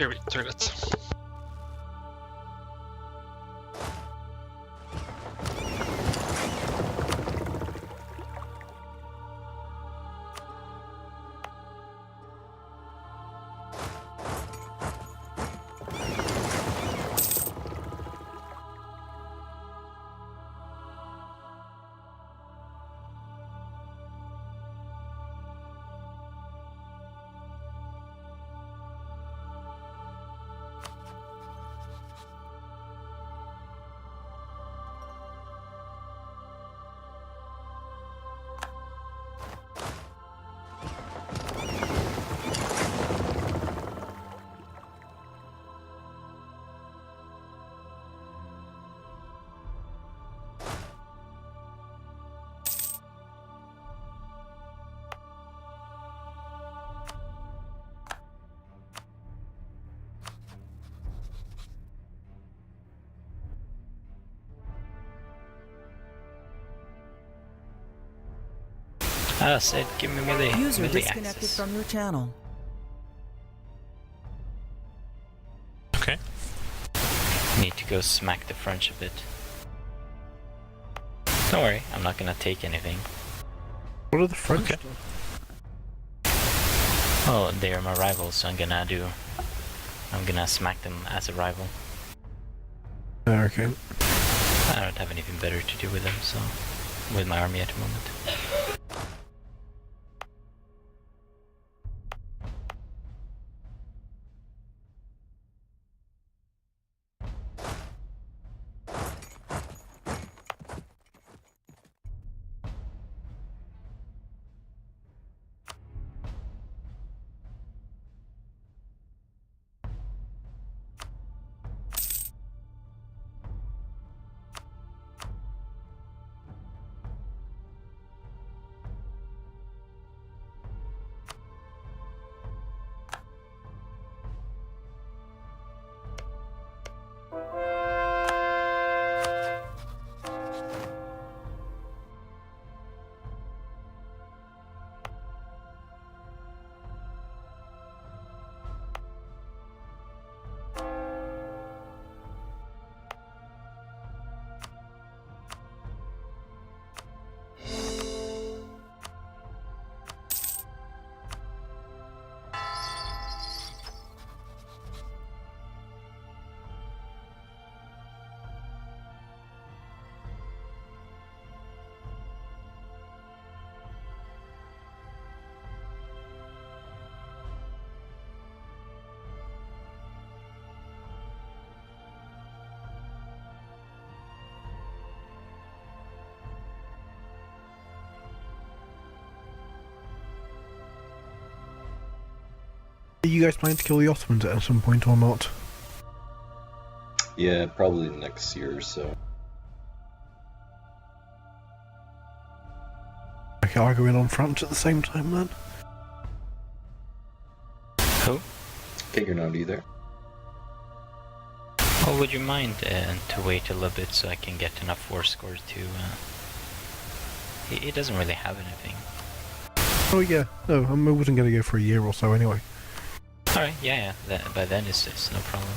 spirit turret. Ah, Sid, give me melee, User melee disconnected access. from your channel. Okay. Need to go smack the French a bit. Don't worry, I'm not gonna take anything. What are the French? Okay. Oh, they are my rivals, so I'm gonna smack them as a rival. Okay. I don't have anything better to do with them, so with my army at the moment. Are you guys planning to kill the Ottomans at some point or not? Yeah, probably next year or so. Okay, I'll go in on France at the same time then. Who? Figure out either. Oh, would you mind to wait a little bit so I can get enough war scores to... He doesn't really have anything. Oh yeah, no, I wasn't going to go for a year or so anyway. Alright, yeah, by then it's no problem.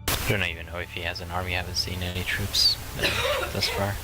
I don't even know if he has an army. I haven't seen any troops thus far.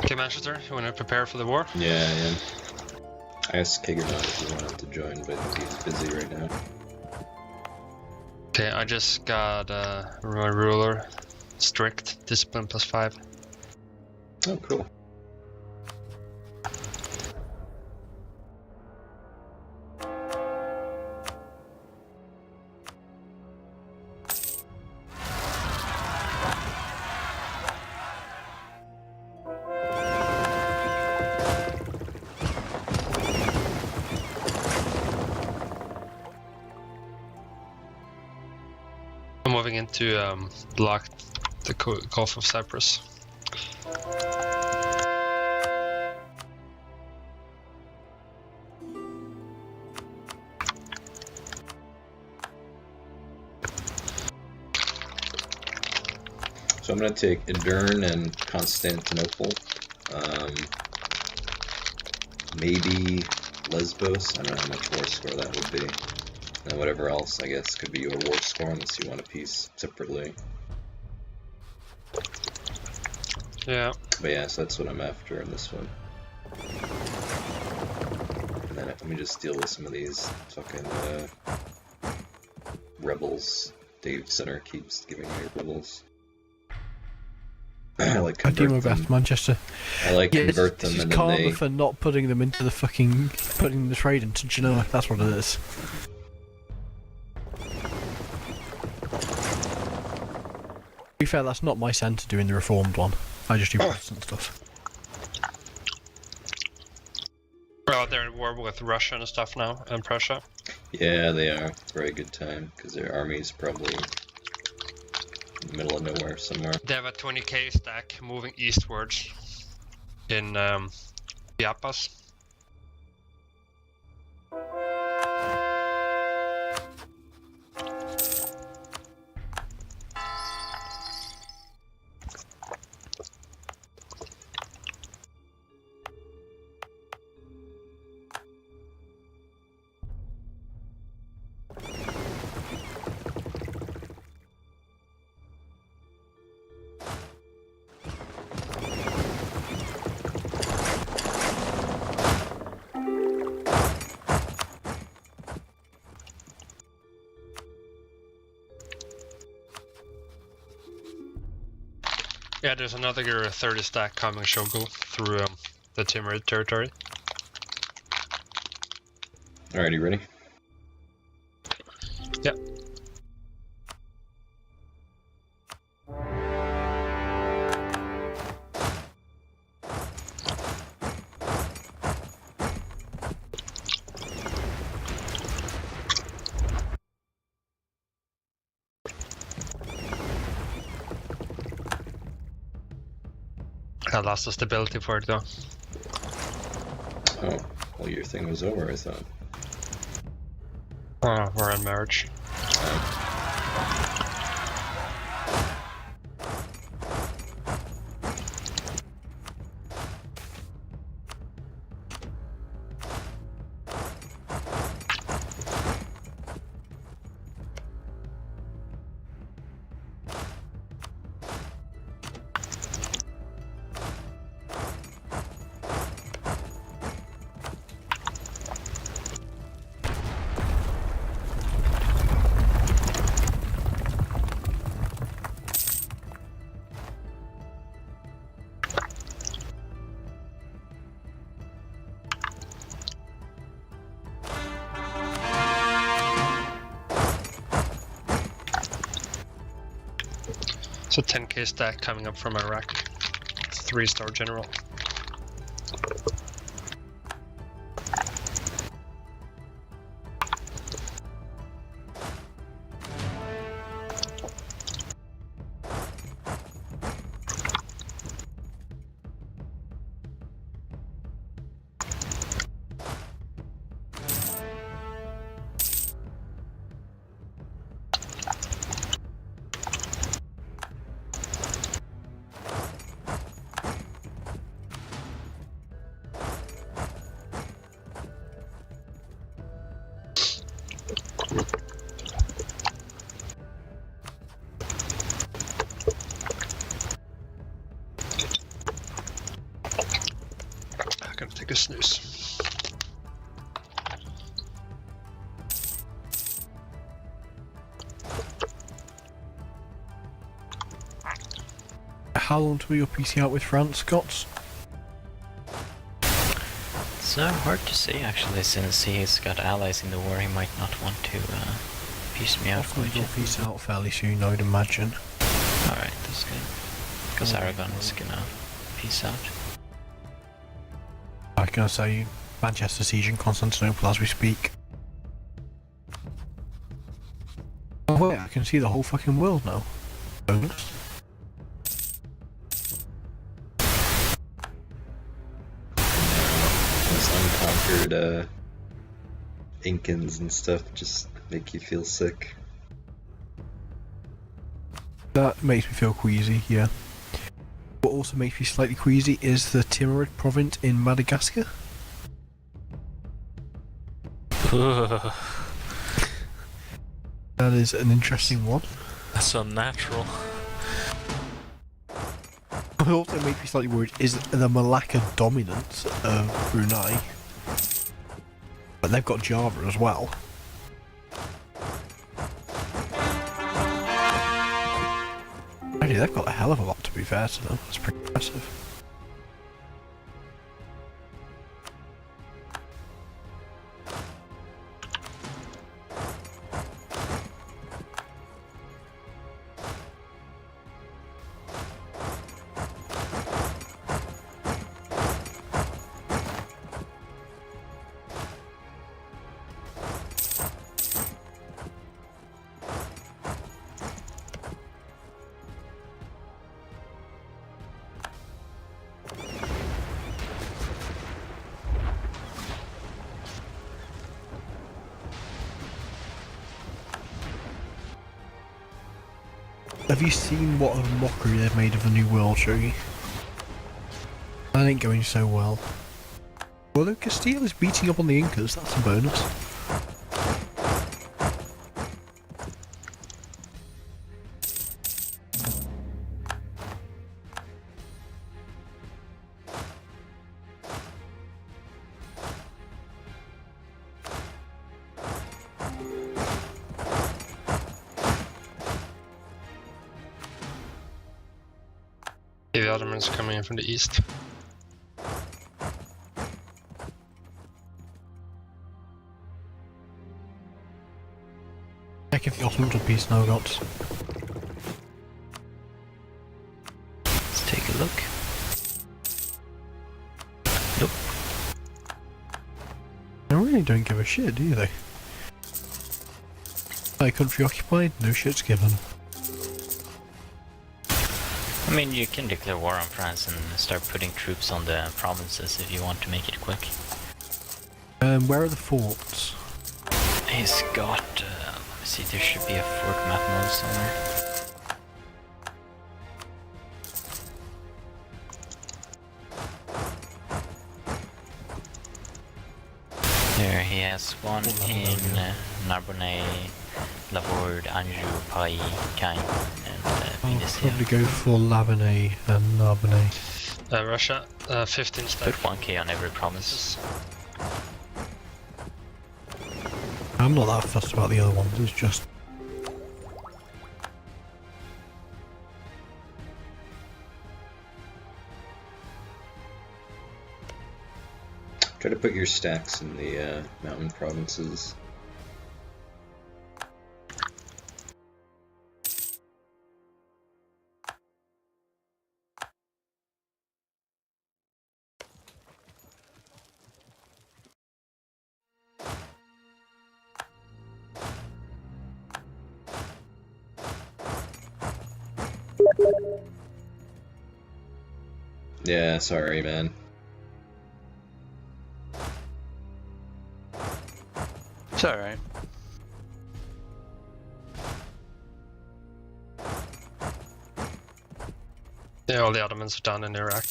Okay, Manchester, you want to prepare for the war? Yeah, I am. I asked Kagernaut if he wanted to join, but I think he's busy right now. Okay, I just got my ruler. Strict. Discipline +5. Oh, cool. I'm moving into block the Gulf of Cyprus. So I'm going to take Edirne and Constantinople. Maybe Lesbos. I don't know how much war score that would be. And whatever else, I guess, could be your war score unless you want a piece separately. Yeah. But yeah, so that's what I'm after in this one. And then let me just deal with some of these fucking rebels. Dave Center keeps giving me rebels. I like I do my convert them. best, Manchester. I like Yeah, convert this them is and then karma they. for not putting them into the fucking putting the trade into Genoa. That's what it is. To be fair, that's not my centre doing the reformed one. I just do Protestant stuff. Well, they're at war with Russia and stuff now, and Prussia. Yeah, they are. Very good time because their army's probably in the middle of nowhere somewhere. They have a 20k stack moving eastwards in Chiapas. Yeah, there's another 30 stack coming Shogul through the Timurid territory. Alright, you ready? Yep. I lost the stability for it though. Oh, well, your thing was over, I thought. We're in marriage. So 10k stack coming up from Iraq. 3-star general. take a snooze. How long till your PC out with France, Scots? It's hard to say actually, since he's got allies in the war, he might not want to piece me out Hopefully quite your yet. PC out fairly soon, I would imagine. Alright, that's good. Because Aragon is gonna peace out. I was gonna say Manchester siege and Constantinople as we speak. Oh wait, I can see the whole fucking world now. Bonus. Those unconquered Incans and stuff just make you feel sick. That makes me feel queasy, yeah. What also makes me slightly queasy is the Timurid province in Madagascar. That is an interesting one. That's unnatural. What also makes me slightly worried is the Malacca dominance of Brunei. But they've got Java as well. Actually, they've got a hell of a lot, to be fair to them. That's pretty impressive. Have you seen what a mockery they've made of the New World, Shogi? That ain't going so well. Although Castile is beating up on the Incas, that's a bonus. The Ottomans coming in from the east. Check if the Ottomans are peace now, gods. Let's take a look. Nope. They really don't give a shit, do they? Like, country occupied, no shit's given. I mean, you can declare war on France and start putting troops on the provinces if you want to make it quick. Where are the forts? He's got, let me see, there should be a fort map mode somewhere. There, he has one in Narbonne, Lavorde, Anjou, Pai, Caen, and I'll Pindasia. probably go for Labanais and Narbonne. Russia, 15 stack. Put 1k on every province. I'm not that fussed about the other ones, it's just... Try to put your stacks in the mountain provinces. Yeah, sorry, man. It's alright. Yeah, all the Ottomans are down in Iraq.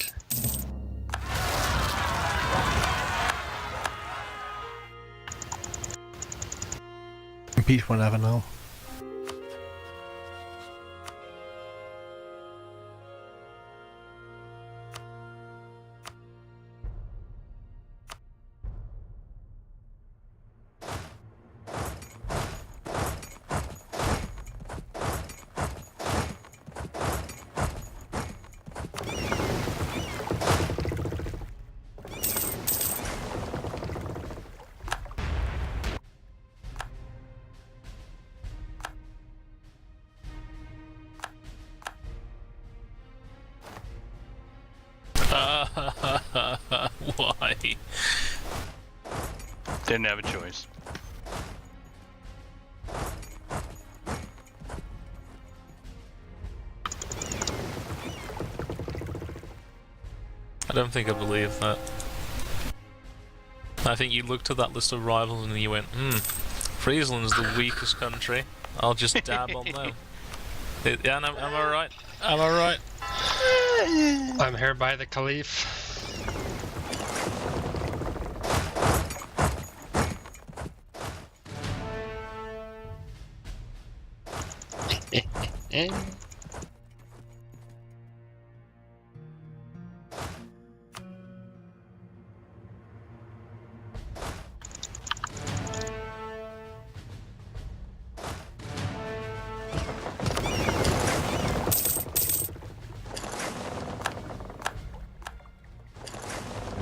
Peace whenever now. Why? Didn't have a choice. I don't think I believe that. I think you looked at that list of rivals and you went, Friesland's the weakest country. I'll just dab on them. Yeah, am I right? Am I right? I'm here by the Caliph.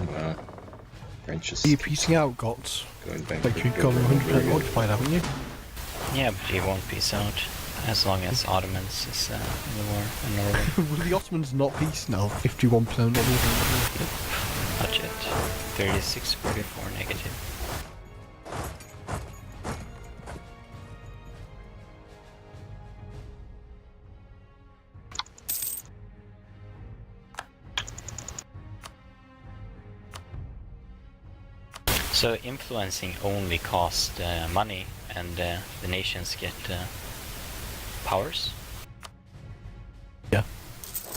Wow. French Are is you piecing out, Gots? going back. Like you've got 100% occupied, haven't you? Yeah, but he won't peace out as long as Ottomans is in the war in Norway. Will the Ottomans not peace now? 51% occupied. Not yet. 36-44 negative. So influencing only costs money, and the nations get powers.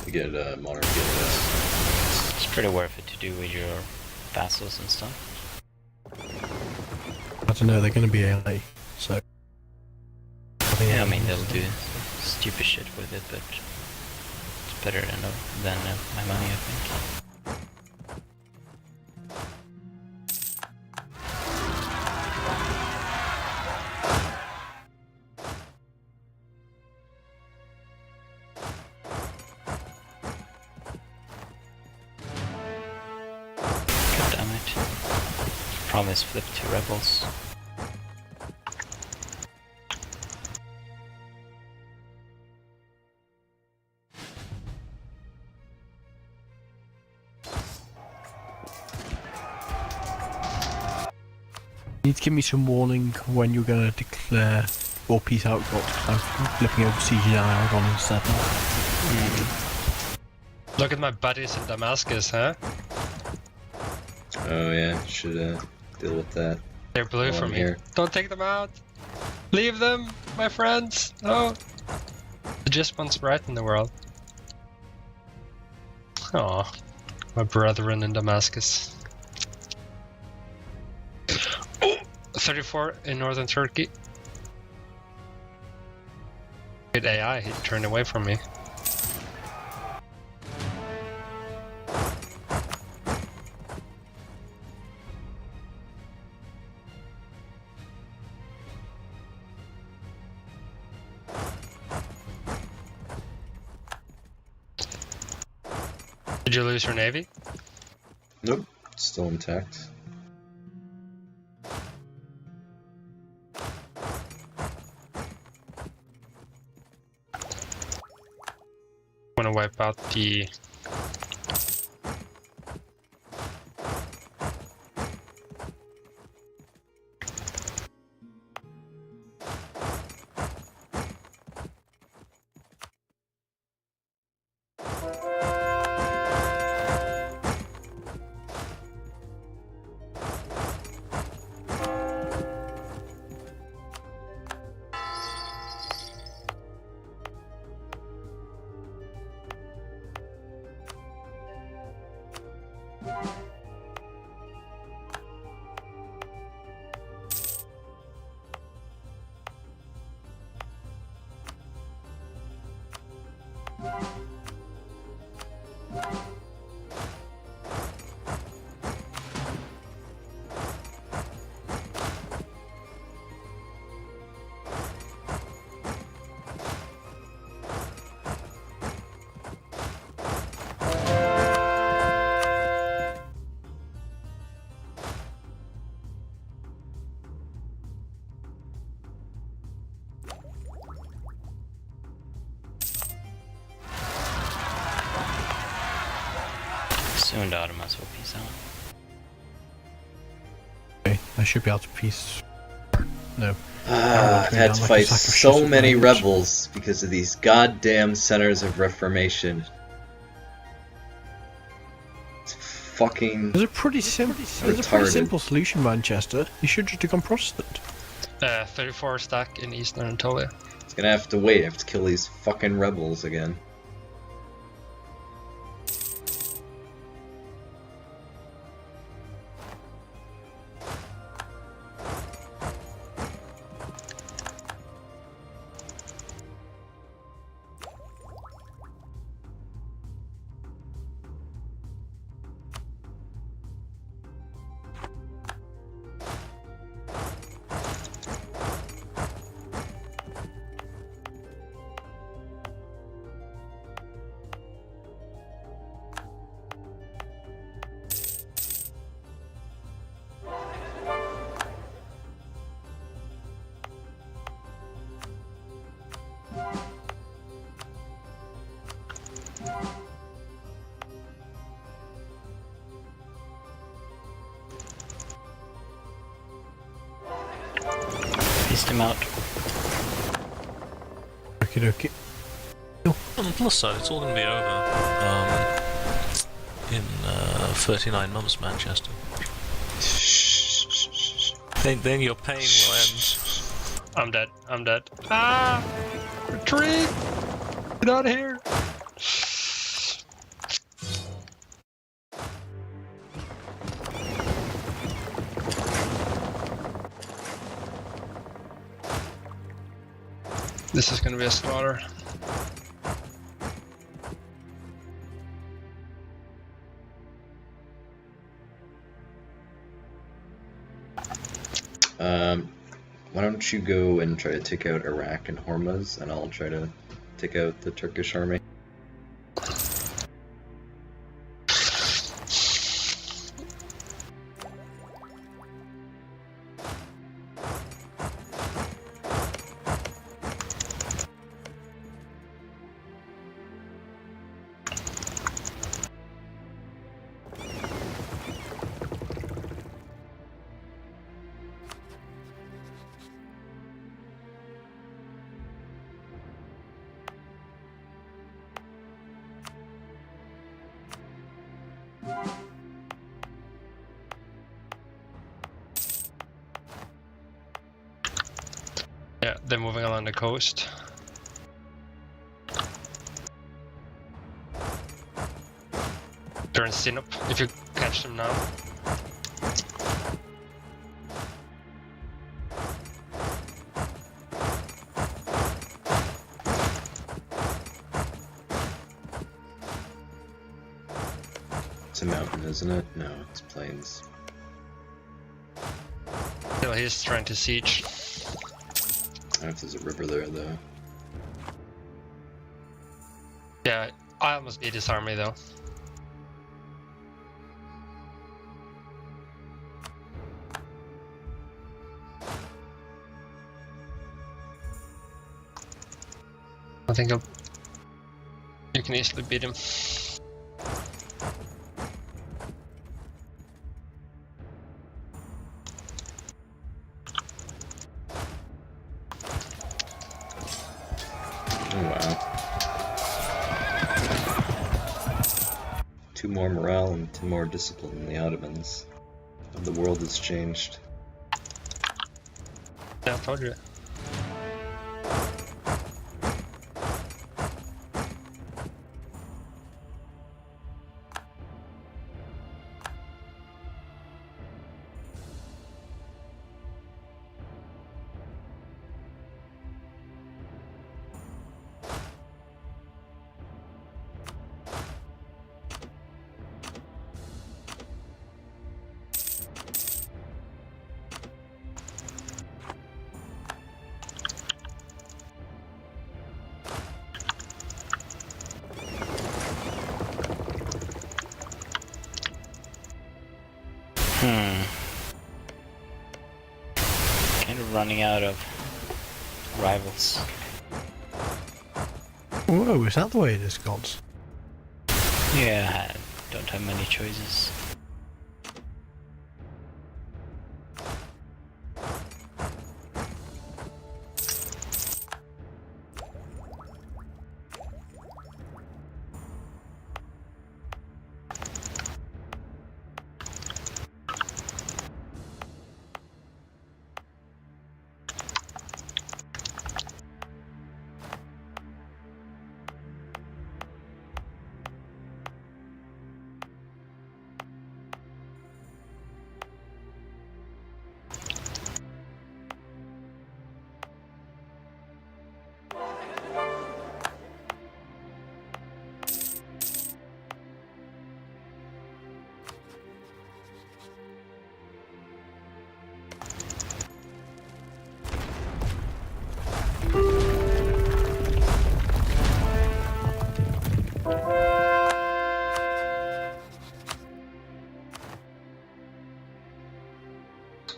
You get monarchy of this. It's pretty worth it to do with your vassals and stuff. I don't know, they're going to be LA, so... Yeah, I mean they'll do stupid shit with it, but it's better than my money, I think. God damn it. Promise flipped to rebels. You need to give me some warning when you're going to declare or peace out, Gots, because I'm flipping over siege in Aragon instead now. Look at my buddies in Damascus, huh? Oh yeah, should deal with that. They're blue While for I'm me. here. Don't take them out! Leave them, my friends! No! The just one's right in the world. Aw, my brethren in Damascus. Oh, 34 in northern Turkey. Good AI, he turned away from me. Did you lose your navy? Nope, still intact. Want to wipe out the... Soon the Ottomans will peace out. Okay, I should be able to piece. No. I've going had down to like a fight sack of so shit at many the moment. rebels because of these goddamn centers of reformation. It's fucking There's a pretty simple retarded. solution, Manchester. You should just have gone Protestant. 34 stack in Eastern Anatolia. It's gonna have to wait. I have to kill these fucking rebels again. Peaced him out. Okie dokie. On the plus side, it's all going to be over in 39 months, Manchester. Then your pain will end. I'm dead. I'm dead. Ah! Retreat! Get out of here! This is gonna be a slaughter. Why don't you go and try to take out Iraq and Hormuz, and I'll try to take out the Turkish army. Yeah, they're moving along the coast. They're in Sinop, if you catch them now. It's a mountain, isn't it? No, it's plains. Still, he's trying to siege. I don't know if there's a river there, though. Yeah, I almost beat his army though. I think you can easily beat him. Oh, wow. 2 more morale and 2 more discipline in the Ottomans. The world has changed. Yeah, I told you. Kind of running out of rivals. Whoa, is that the way it is, gods? Yeah, don't have many choices.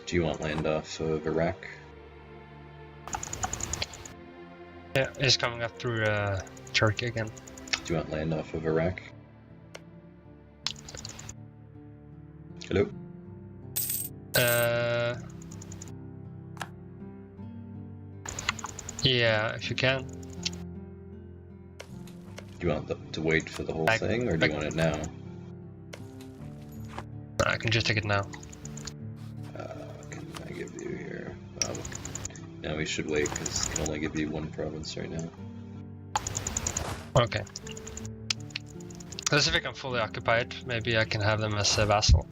Do you want land off of Iraq? Yeah, he's coming up through Turkey again. Do you want land off of Iraq? Hello? Yeah, if you can. Do you want to wait for the whole thing, or do you want it now? I can just take it now. Can I give you here? No, we should wait, because I can only give you one province right now. Okay. Let's see if I can fully occupy it. Maybe I can have them as a vassal.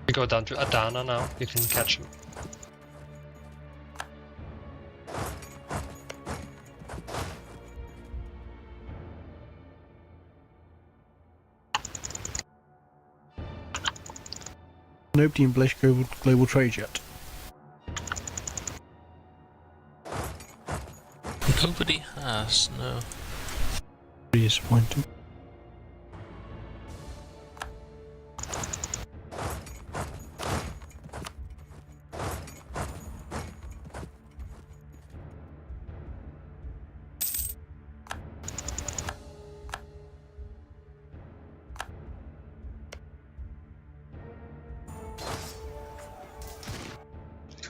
We go down to Adana now. You can catch him. Nobody in Blish global trade yet. Nobody has, no. Pretty disappointing.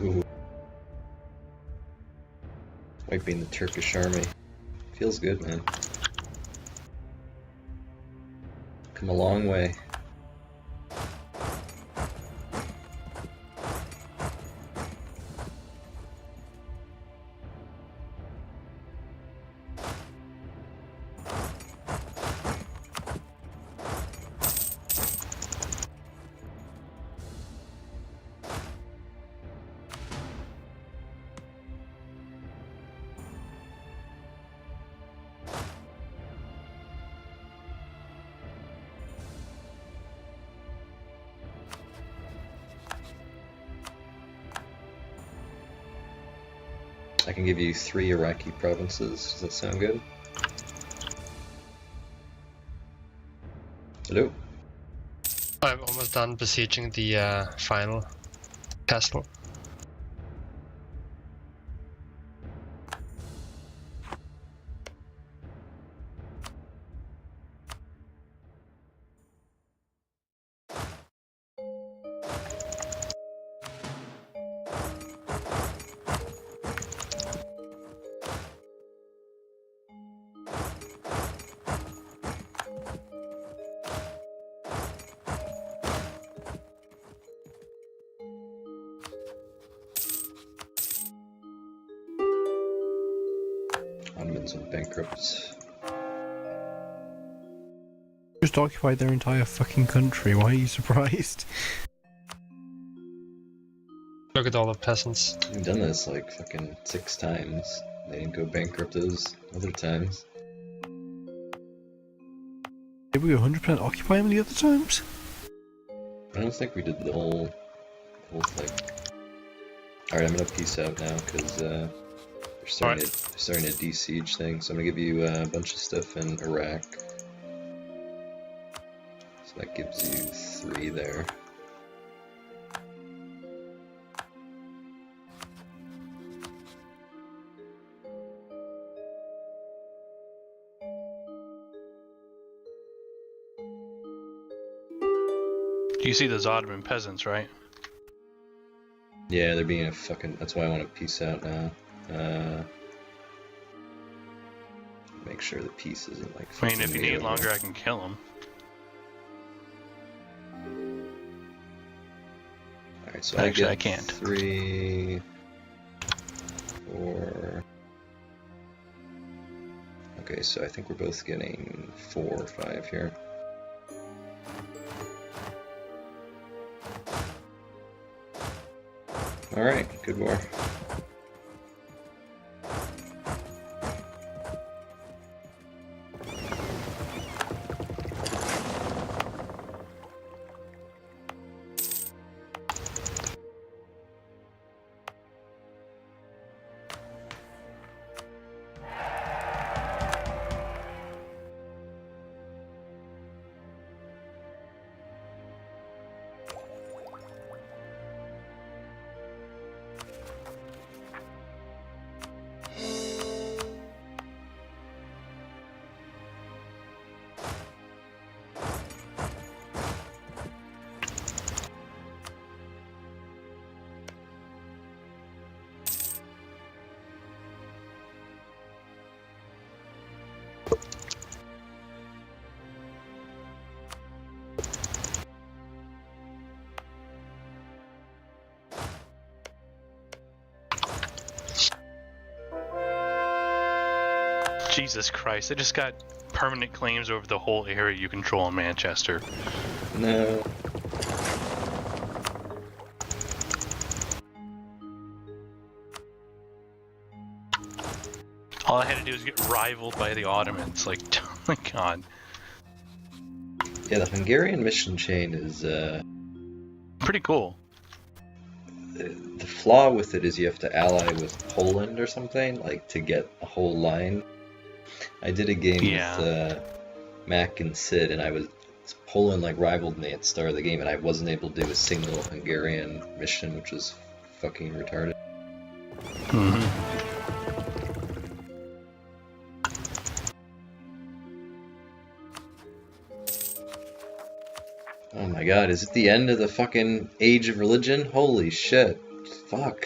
Ooh. Wiping the Turkish army. Feels good, man. Come a long way. I can give you 3 Iraqi provinces. Does that sound good? Hello? I'm almost done besieging the final castle. Ottomans went bankrupt. Just occupied their entire fucking country. Why are you surprised? Look at all the peasants. We've done this like fucking 6 times. They didn't go bankrupt those other times. Did we 100% occupy them the other times? I don't think we did the whole thing. Alright, I'm gonna peace out now because they're starting to de-siege things. So I'm gonna give you a bunch of stuff in Iraq. So that gives you 3 there. You see those Ottoman peasants, right? Yeah, they're being a fucking. That's why I want to peace out now. Make sure the peace isn't like. I mean, if you need longer, I can kill them. Alright, so Actually, I I can't. 3, 4. Okay, so I think we're both getting 4 or 5 here. Alright, good war. Jesus Christ, I just got permanent claims over the whole area you control in Manchester. No. All I had to do was get rivaled by the Ottomans. Like, oh my god. Yeah, the Hungarian mission chain is, Pretty cool. the flaw with it is you have to ally with Poland or something, like, to get a whole line. I did a game with Mac and Sid, and Poland like rivaled me at the start of the game, and I wasn't able to do a single Hungarian mission, which was fucking retarded. Oh my god, is it the end of the fucking age of religion? Holy shit. Fuck.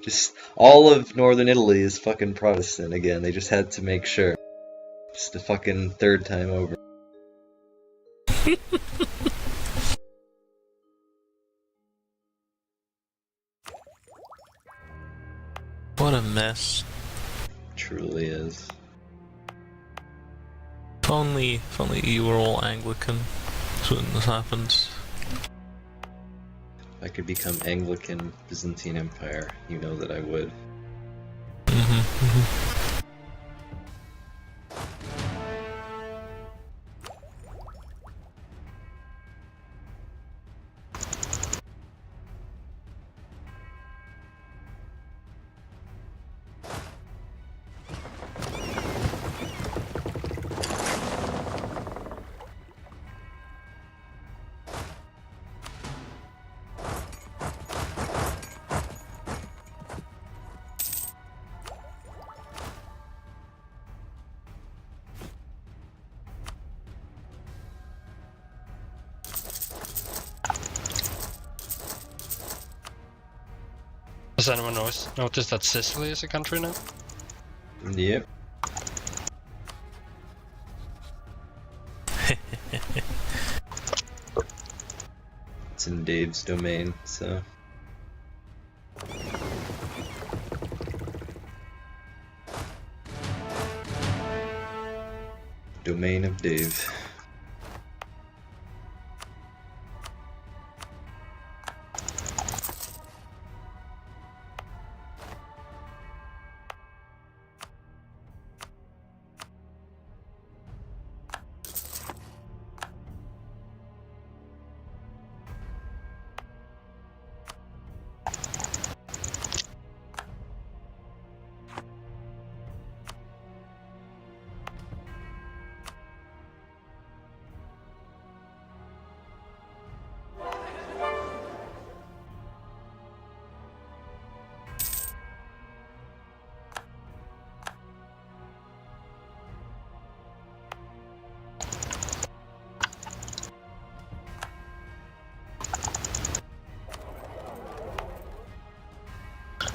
Just all of northern Italy is fucking Protestant again. They just had to make sure. It's the fucking 3rd time over. What a mess. Truly is. If only you were all Anglican, so wouldn't this happened. If I could become Anglican Byzantine Empire, you know that I would. Does anyone notice that Sicily is a country now? Yep. It's in Dave's domain, so. Domain of Dave.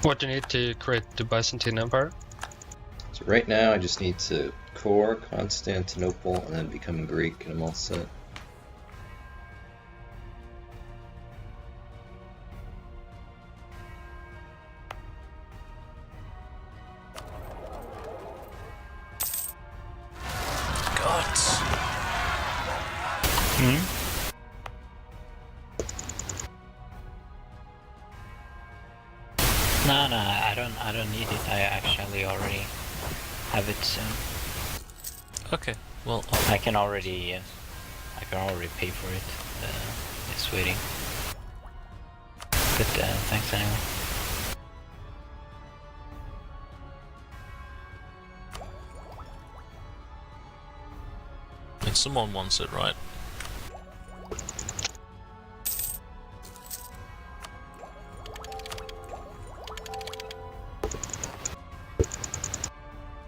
What do you need to create the Byzantine Empire? So right now I just need to core Constantinople and then become Greek and I'm all set. Gods. No, I don't need it. I actually already have it soon. Okay, well, I can already pay for it. It's waiting. But thanks anyway. I mean, someone wants it, right?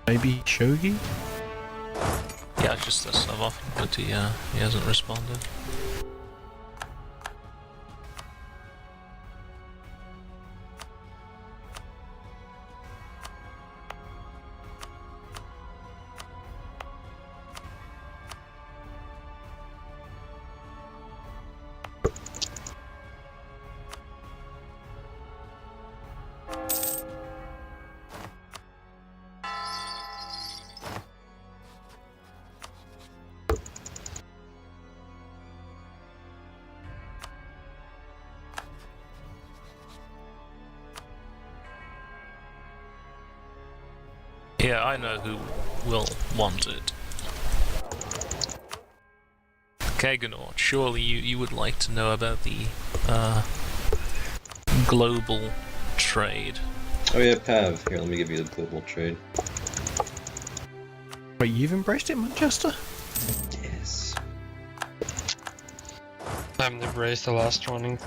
Maybe Shogi? Yeah, it's just this I've offered, but he hasn't responded. Yeah, I know who will want it. Kaganaut, surely you would like to know about the global trade. Oh yeah, Pav. Here, let me give you the global trade. Wait, you've embraced it, Manchester? Yes. I haven't embraced the last one.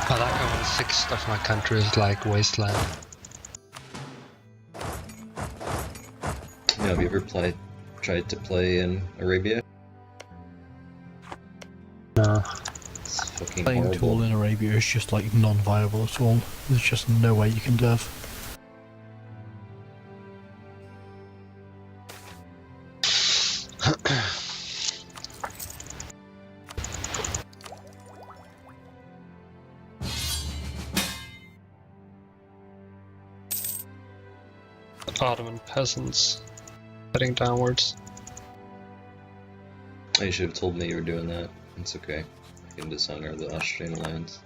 I like how 1/6 of my country is like wasteland. You know, have you ever tried to play in Arabia? No. It's fucking Playing a tool horrible. in Arabia is just like non-viable at all. There's just no way you can dev. Ottoman peasants heading downwards. You should have told me you were doing that. It's okay. I can dishonor the Austrian alliance.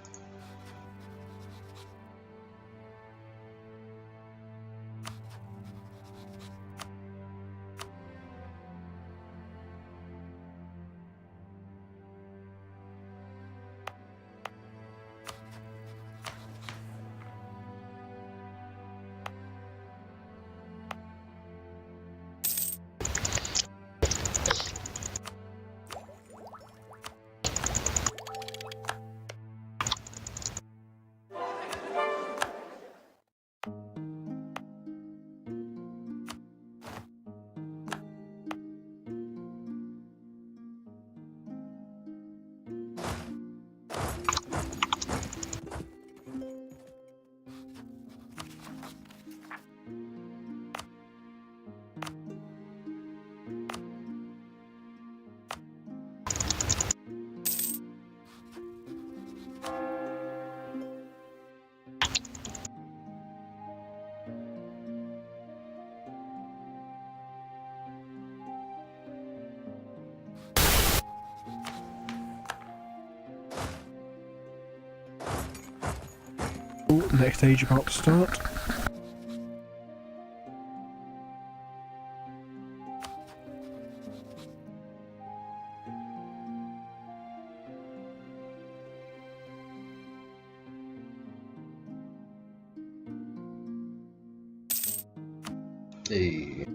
Oh, next stage about to start. Hey.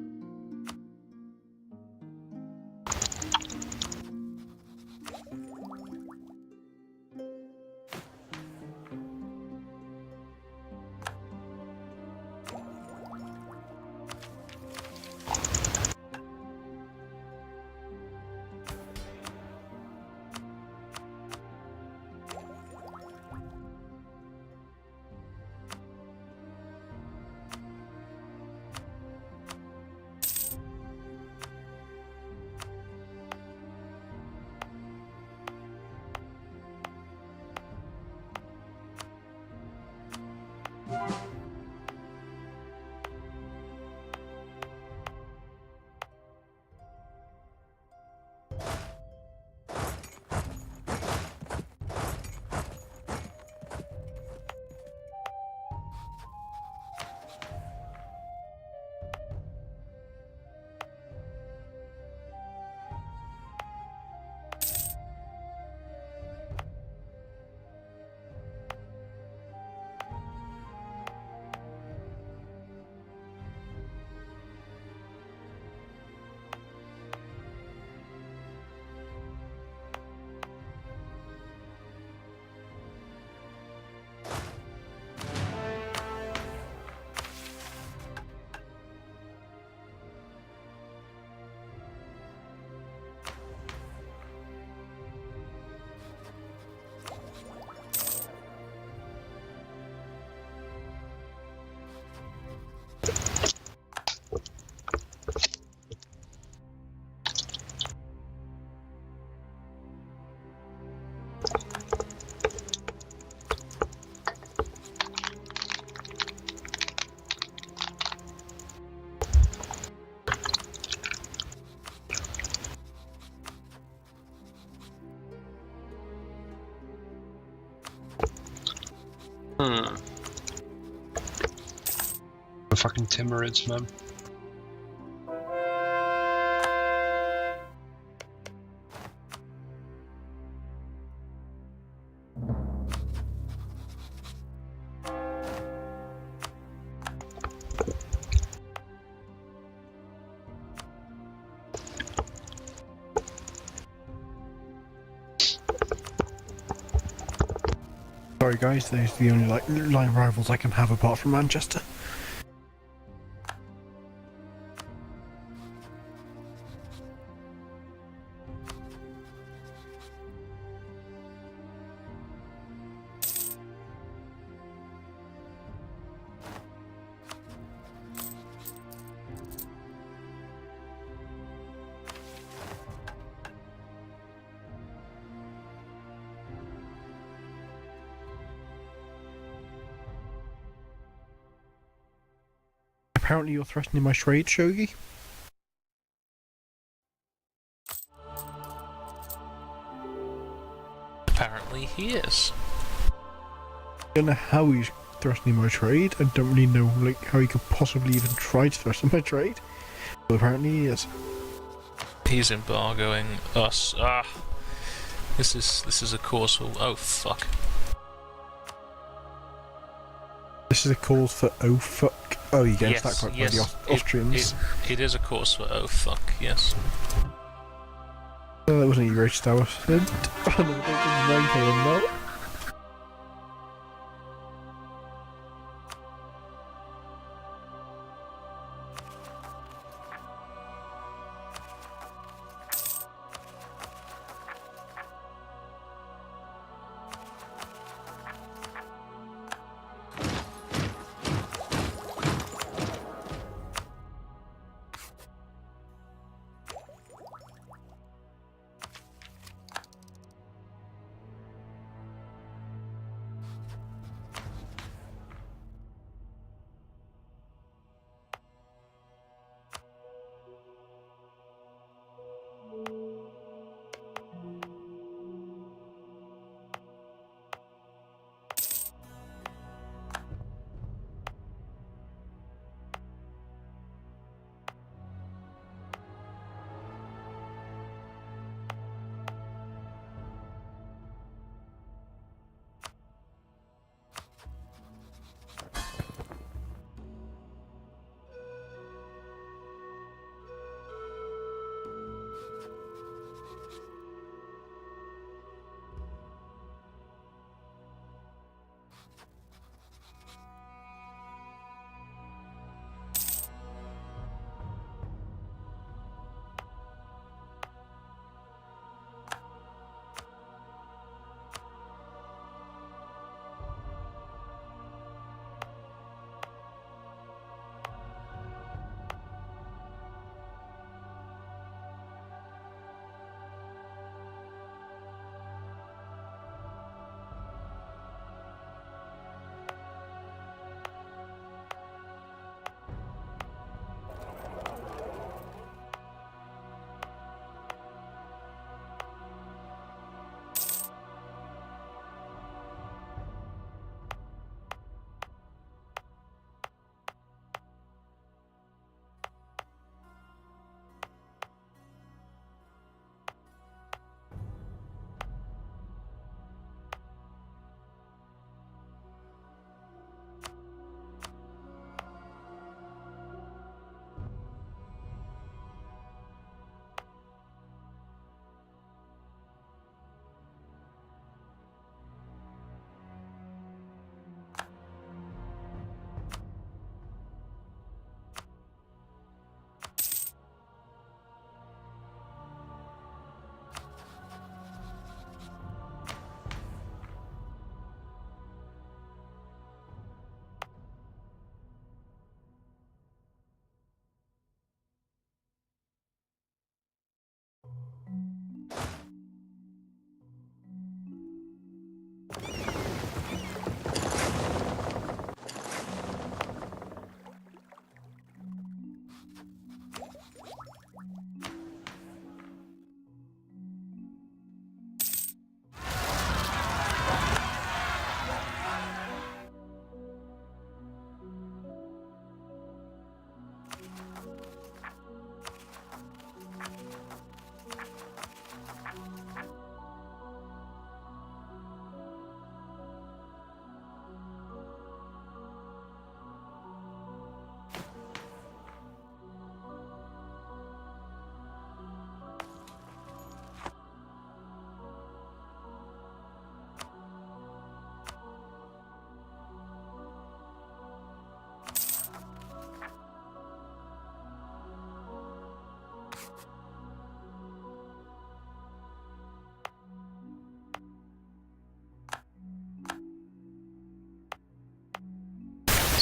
The fucking Timurids, man. Sorry guys, those are the only like line rivals I can have apart from Manchester. Apparently you're threatening my trade, Shogi. Apparently he is. I don't know how he's threatening my trade. I don't really know like how he could possibly even try to threaten my trade. But apparently he is. He's embargoing us. Ah, this is a cause for. Oh fuck. This is a cause for oh fuck. Oh, you get that quite by the Austrians. It is a cause for oh fuck. Yes. That wasn't you racist, I was. Oh no, don't rank him now.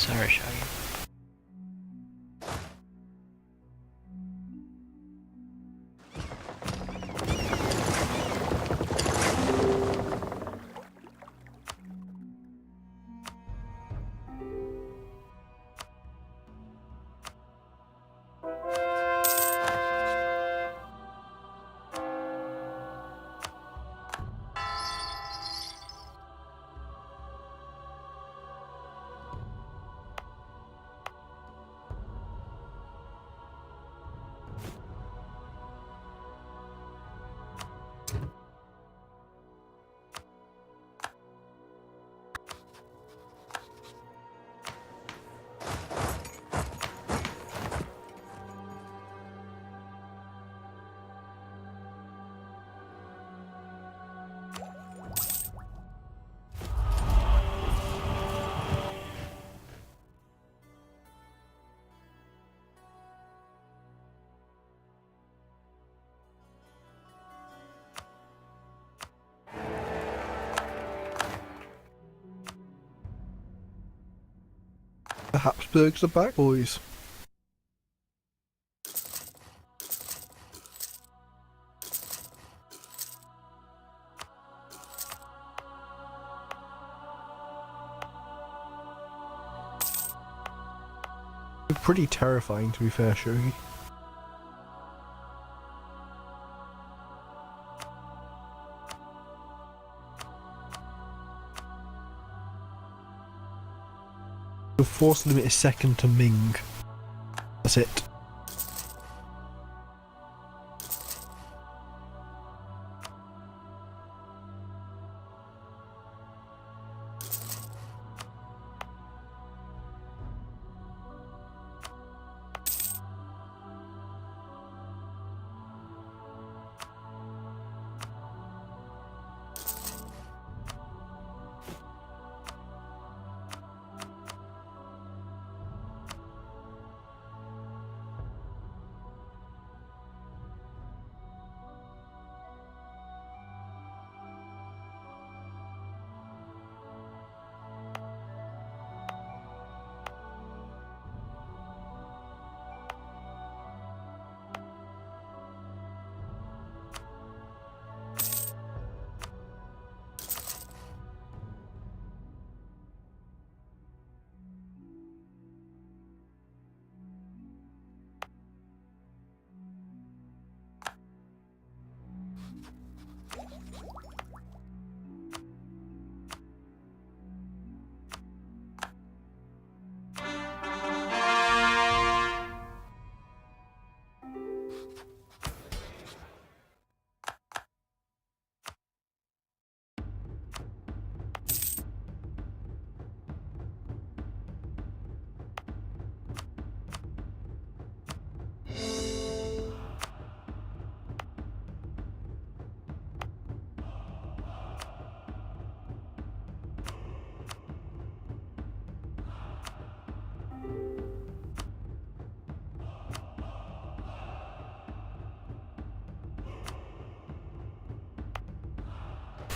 Sorry, Shogul. The Habsburgs are back, boys. Pretty terrifying, to be fair, Shogi. The force limit is second to Ming. That's it.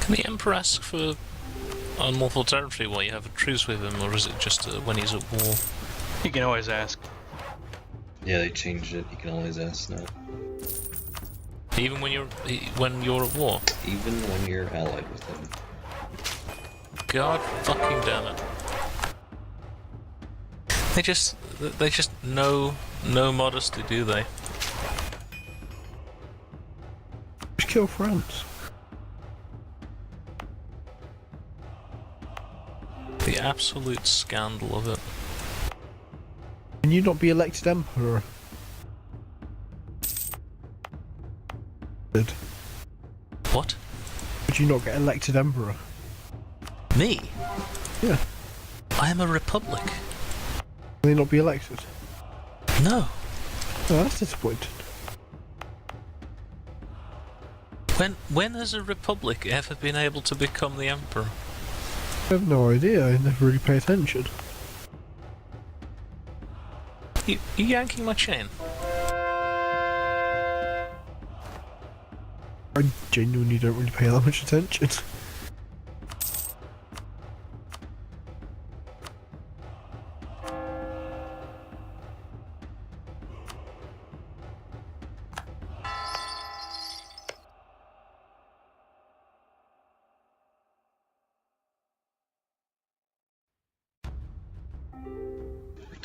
Can the Emperor ask for unlawful territory while you have a truce with him, or is it just when he's at war? You can always ask. Yeah, they changed it. You can always ask now. Even when you're at war? Even when you're allied with him. God fucking damn it. They just no modesty, do they? Just kill France. The absolute scandal of it. Can you not be elected emperor? What? Could you not get elected emperor? Me? Yeah. I am a republic. Can they not be elected? No. Oh, that's disappointing. When has a republic ever been able to become the emperor? I have no idea. I never really pay attention. You yanking my chain? I genuinely don't really pay that much attention.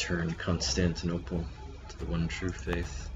return Constantinople to the one true faith.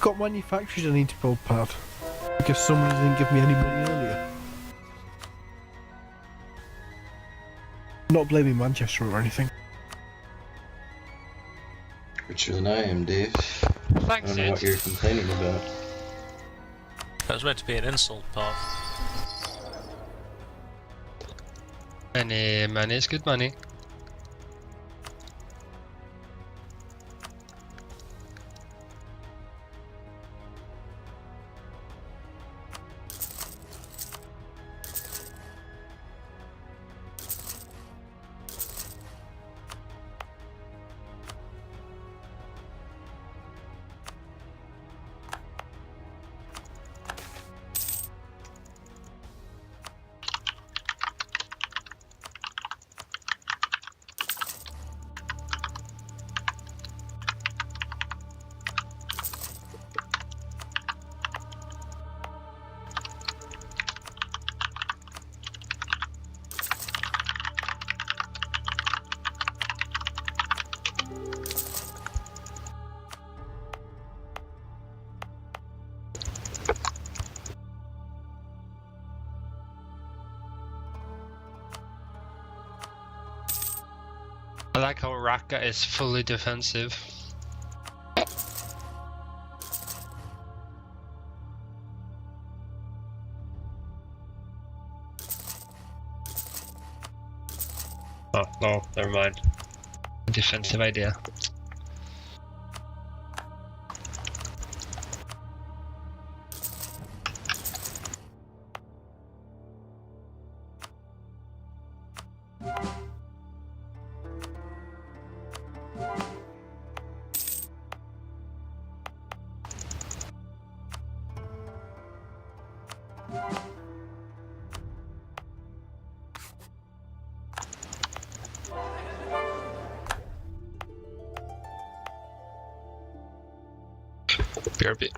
I've got manufacturers I need to build, Pat. Because somebody didn't give me any money earlier. Not blaming Manchester or anything. Richer than I am, Dave. I Thanks, don't know what Sid. you're complaining about. That was meant to be an insult, Pat. Money is good money. I like how Raqqa is fully defensive. Oh, no, never mind. Defensive idea. BRB.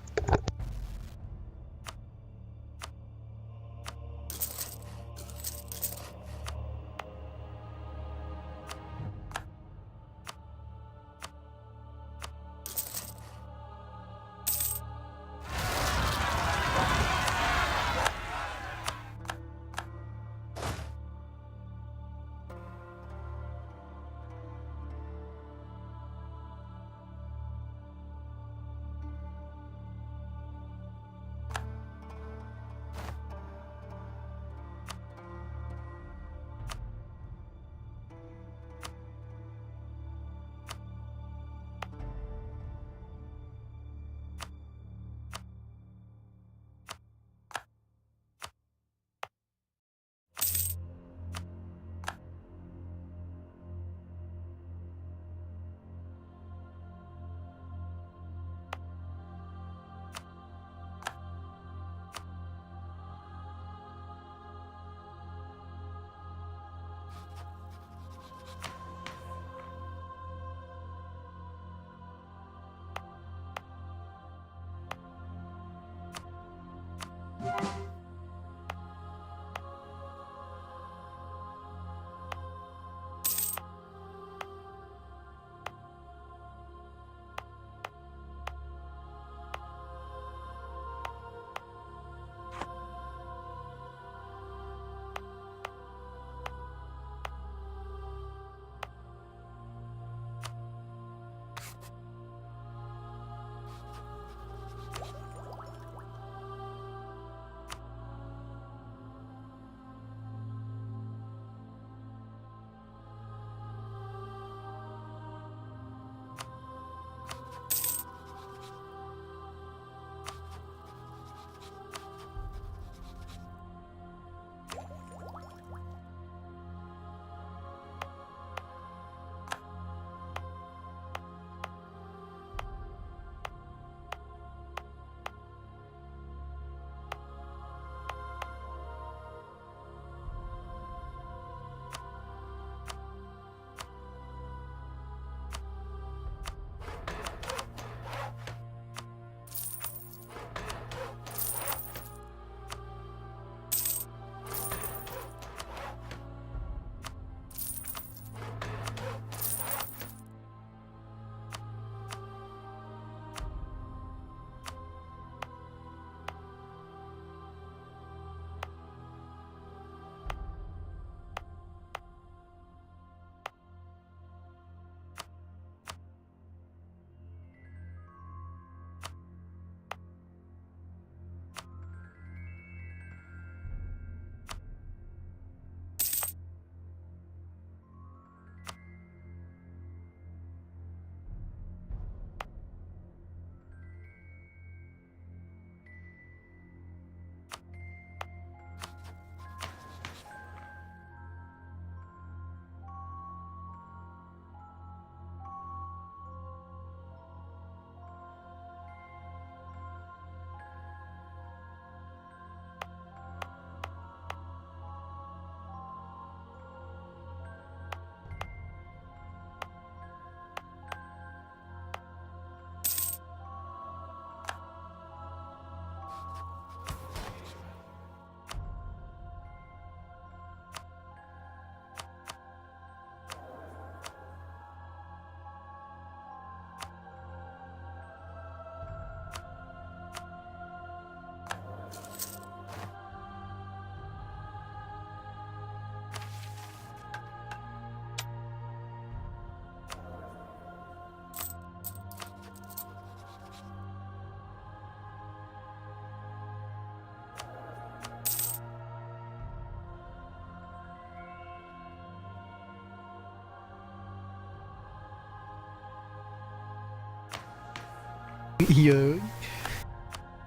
You're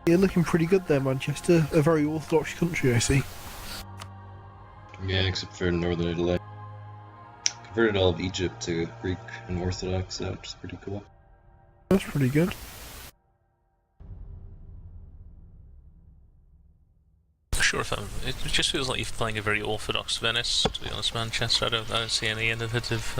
looking pretty good there, Manchester. A very orthodox country, I see. Yeah, except for Northern Italy. Converted all of Egypt to Greek and Orthodox, which is pretty cool. That's pretty good. Sure, it just feels like you're playing a very orthodox Venice. To be honest, Manchester, I don't see any innovative,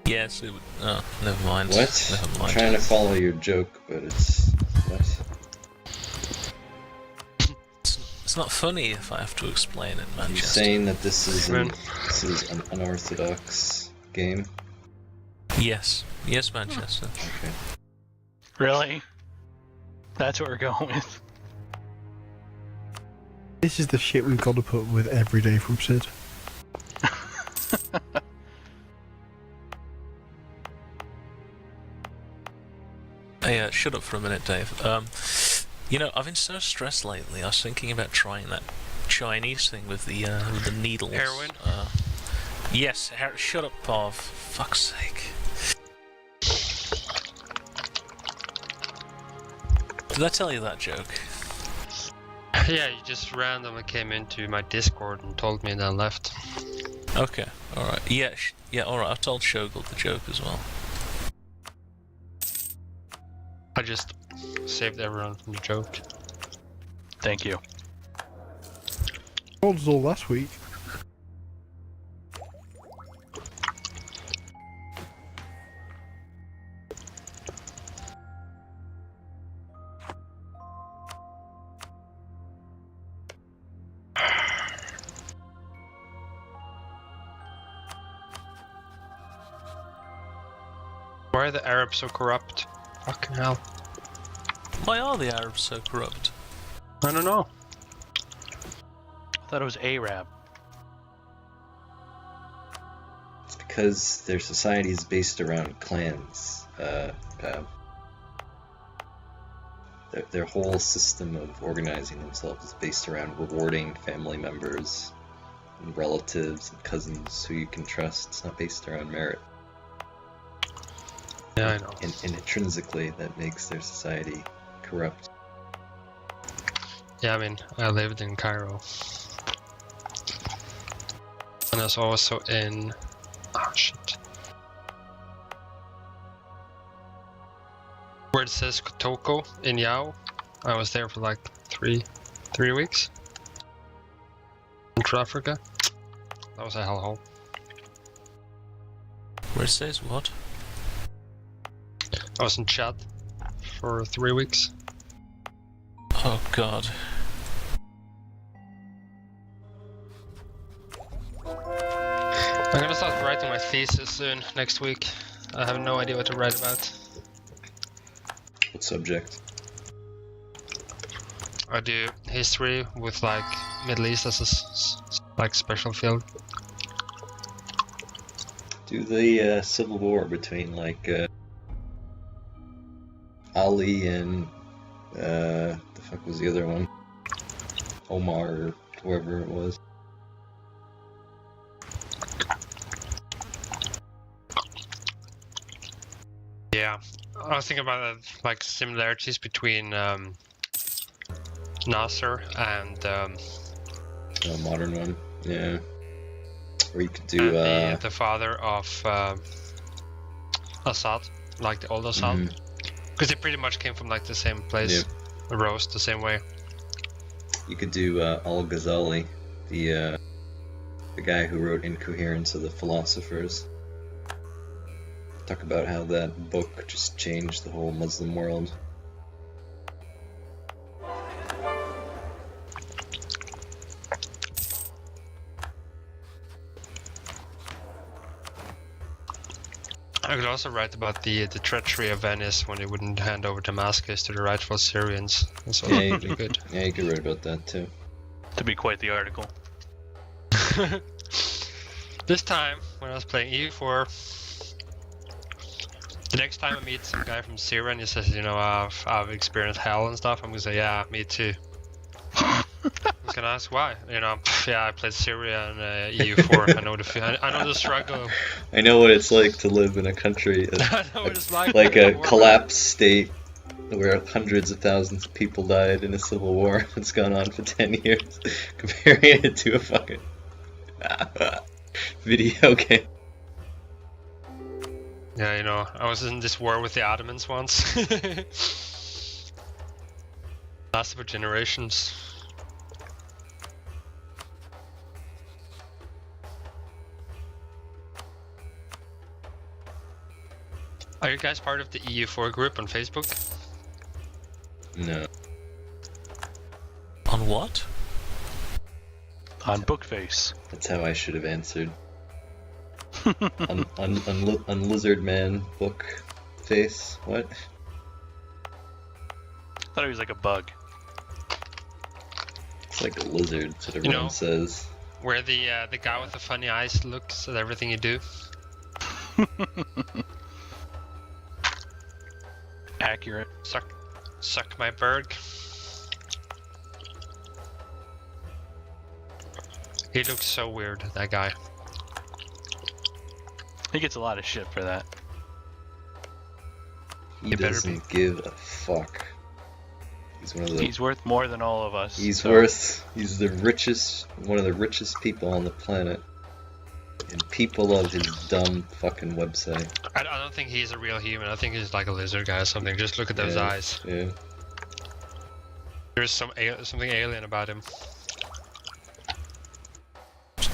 Yes, it would. Oh, never mind. What? Never I'm mind. trying to follow your joke, but it's what? It's not funny if I have to explain it, Manchester. You're saying that this is an unorthodox game? Yes, Manchester. Okay. Really? That's what we're going with. This is the shit we've got to put up with every day from Sid. Hey, shut up for a minute, Dave. You know, I've been so stressed lately. I was thinking about trying that Chinese thing with the needles. Heroin? Yes, shut up, Pav. Fuck's sake. Did I tell you that joke? Yeah, you just randomly came into my Discord and told me and then left. Okay, alright. Yeah, alright. I've told Shogul the joke as well. I just saved everyone from the joke. Thank you. Told us all last week. Why are the Arabs so corrupt? Fucking hell. Why are the Arabs so corrupt? I don't know. I thought it was Arab. It's because their society is based around clans, Pab. Their whole system of organizing themselves is based around rewarding family members and relatives and cousins who you can trust. It's not based around merit. Yeah, I know. And intrinsically, that makes their society corrupt. Yeah, I mean, I lived in Cairo. And I was also in... Oh, shit. Where it says Kotoko in Yao. I was there for like three weeks. Central Africa. That was a hellhole. Where it says what? I was in Chad for 3 weeks. Oh god. I'm gonna start writing my thesis soon, next week. I have no idea what to write about. What subject? I do history with like Middle East as a like special field. Do the civil war between like Ali and the fuck was the other one? Omar or whoever it was. Yeah, I was thinking about like similarities between Nasser and A modern one, yeah. Or you could do the father of Assad, like the old Assad, because they pretty much came from like the same place, rose the same way. You could do Al-Ghazali, the guy who wrote Incoherence of the Philosophers. Talk about how that book just changed the whole Muslim world. I could also write about the treachery of Venice when they wouldn't hand over Damascus to the rightful Syrians. That's also pretty good. Yeah, you could write about that too. To be quite the article. This time, when I was playing EU4, the next time I meet some guy from Syria and he says, you know, I've experienced hell and stuff, I'm gonna say, yeah, me too. was gonna ask why. You know, yeah, I played Syria and EU4. I know I know the struggle. I know what it's like to live in a country I know what it's like. like a War. collapsed state where hundreds of thousands of people died in a civil war that's gone on for 10 years, comparing it to a fucking video game. Yeah, you know, I was in this war with the Ottomans once. Lasted for generations. Are you guys part of the EU4 group on Facebook? No. On what? On Bookface. That's how I should have answered. on Lizard Man book face. What? I thought he was like a bug. It's like a lizard, that's what You everyone know- says. Where the guy with the funny eyes looks at everything you do? Accurate. Suck my berg. He looks so weird, that guy. He gets a lot of shit for that. He better doesn't give a fuck. He's one of the. He's worth more than all of us. He's so- worth. He's the richest, one of the richest people on the planet, and people love his dumb fucking website. I don't think he's a real human. I think he's like a lizard guy or something. Just look at those Yeah, eyes. Yeah. There's something alien about him.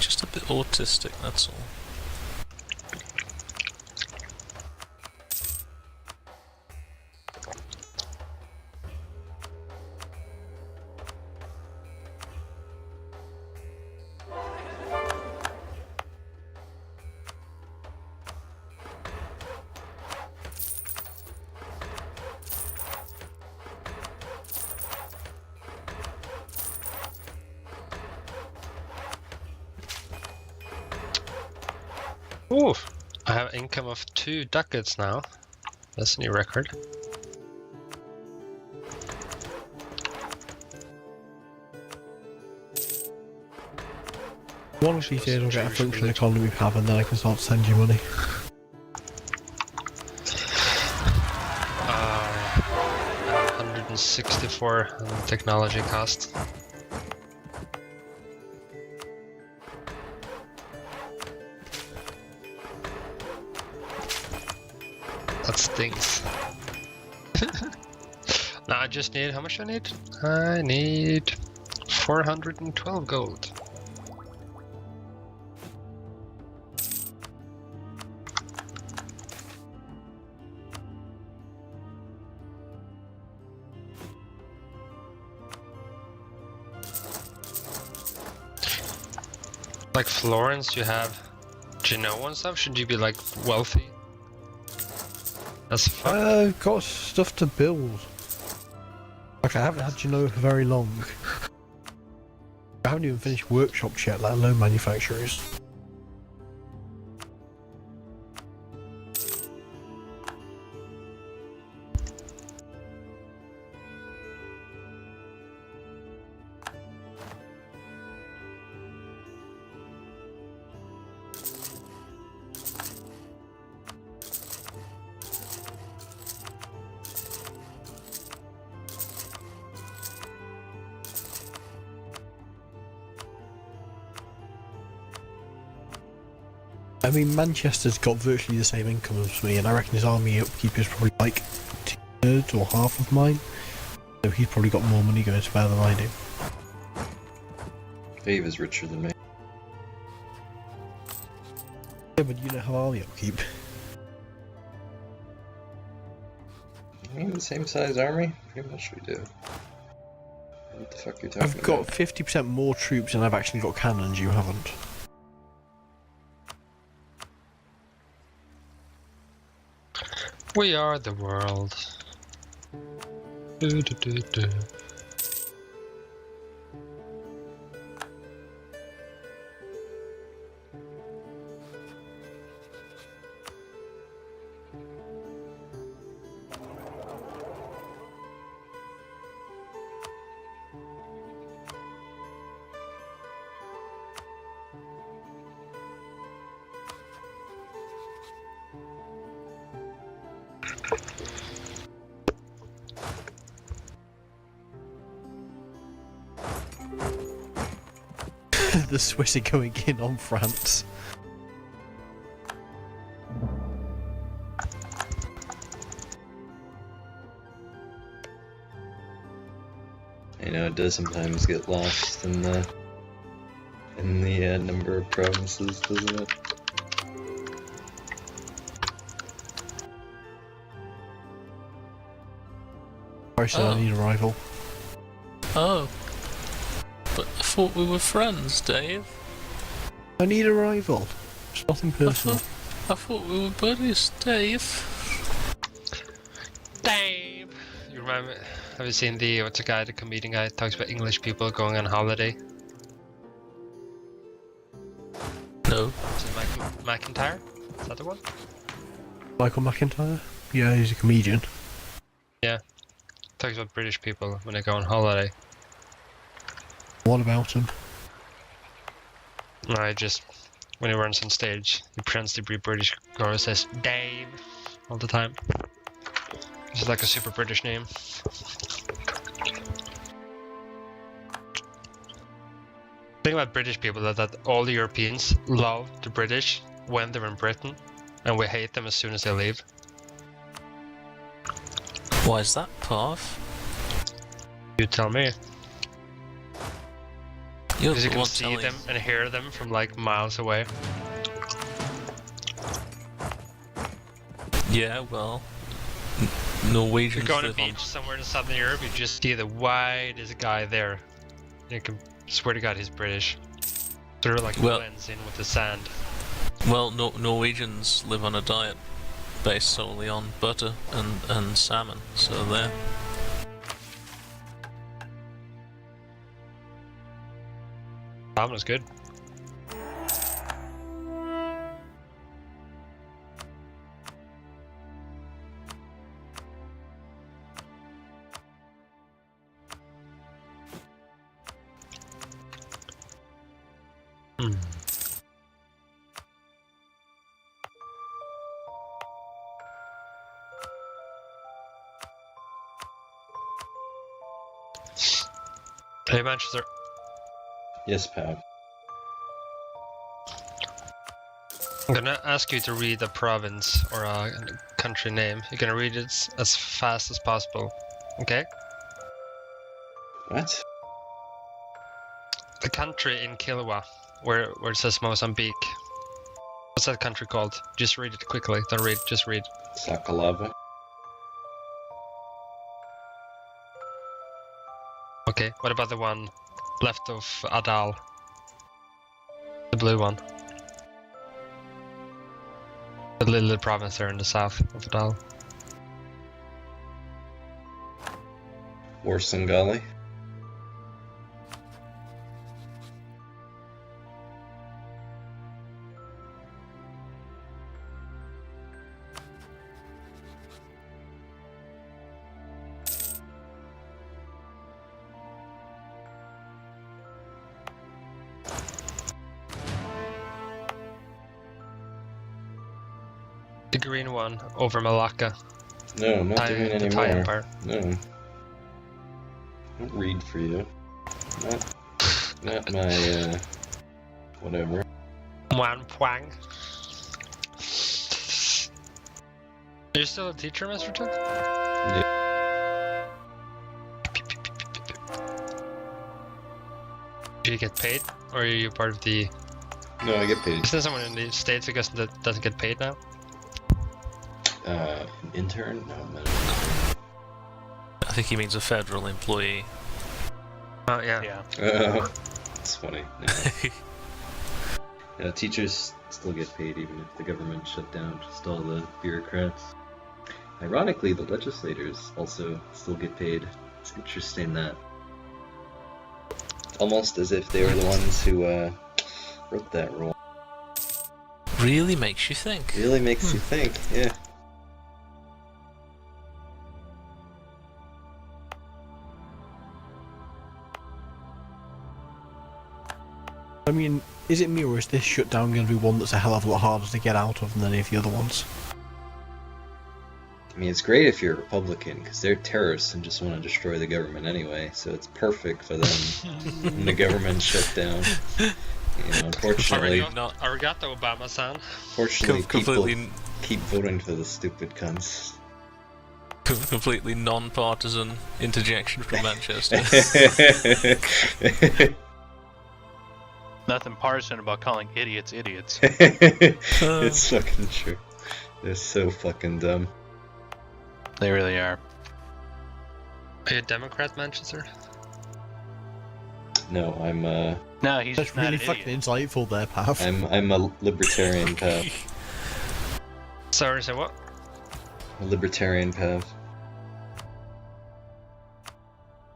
Just a bit autistic, that's all. Ooh, I have income of 2 ducats now. That's a new record. One of these days I'll get a functional economy tab and then I can start to send you money. 164 on technology cost. That stings. Now I just need, how much do I need? I need 412 gold. Like Florence, you have Genoa and stuff. Should you be like wealthy? That's fun. I've got stuff to build. Like I haven't had Genoa for very long. I haven't even finished workshops yet, let alone manufacturers. I mean, Manchester's got virtually the same income as me, and I reckon his army upkeep is probably like 2/3 or half of mine. So he's probably got more money going to spare than I do. Dave is richer than me. Yeah, but you don't have army upkeep. I mean, the same size army? Pretty much we do. What the fuck are you talking I've got about? 50% more troops and I've actually got cannons, you haven't. We are the world. Do, do, do, do. The Swiss are going in on France. I know it does sometimes get lost in the number of provinces, doesn't it? I said I need a rival. Oh. But I thought we were friends, Dave. I need a rival. It's nothing personal. I thought we were buddies, Dave. Dave! You remember? Have you seen the the comedian guy talks about English people going on holiday? No. Is it McIntyre? Is that the one? Michael McIntyre? Yeah, he's a comedian. Talks about British people when they go on holiday. What about him? No, when he runs on stage, he pretends to be British girl, says Dave all the time. It's like a super British name. The thing about British people is that all the Europeans love the British when they're in Britain, and we hate them as soon as they leave. Why is that, Pav? You tell me. You're Because you the can one see telling. them and hear them from like miles away. Yeah, well, If Norwegians you go on a live on. beach somewhere in Southern Europe, you just see the widest guy there. You can swear to God he's British. Sort of like Well- blends in with the sand. Well, Norwegians live on a diet based solely on butter and salmon, so there. Salmon is good. Hmm. Hey Manchester. Yes, Pav. I'm gonna ask you to read a province or a country name. You're gonna read it as fast as possible. Okay? What? The country in Kilwa, where it says Mozambique. What's that country called? Just read it quickly. Don't read, just read. Sakalava? Okay, what about the one left of Adal? The blue one. The little province there in the south of Adal. Orsangali? The green one over Malacca. No, I'm not doing the Thai anymore. Empire. No. I don't read for you. Not my, whatever. Muan Phuang. Are you still a teacher, Mr. Tuck? Do you get paid? Or are you part of the... No, I get paid. Is there someone in the States who doesn't get paid now? Intern? No, I'm not. I think he means a federal employee. Oh, yeah. Yeah. It's funny. Yeah, teachers still get paid even if the government shut down, just all the bureaucrats. Ironically, the legislators also still get paid. It's interesting that. Almost as if they were the ones who wrote that rule. Really makes you think. Really makes you think, yeah. I mean, is it me or is this shutdown going to be one that's a hell of a lot harder to get out of than any of the other ones? I mean, it's great if you're a Republican, because they're terrorists and just want to destroy the government anyway, so it's perfect for them when the government's shut down. You know, unfortunately, Arigato, Obama-san. Fortunately, completely people keep voting for the stupid cunts. completely non-partisan interjection from Manchester. Nothing partisan about calling idiots idiots. It's fucking true. They're so fucking dumb. They really are. Are you a Democrat, Manchester? No, I'm No, he's That's just not really an fucking idiot. insightful there, Pav. I'm a libertarian, Pav. Sorry, say what? A libertarian, Pav.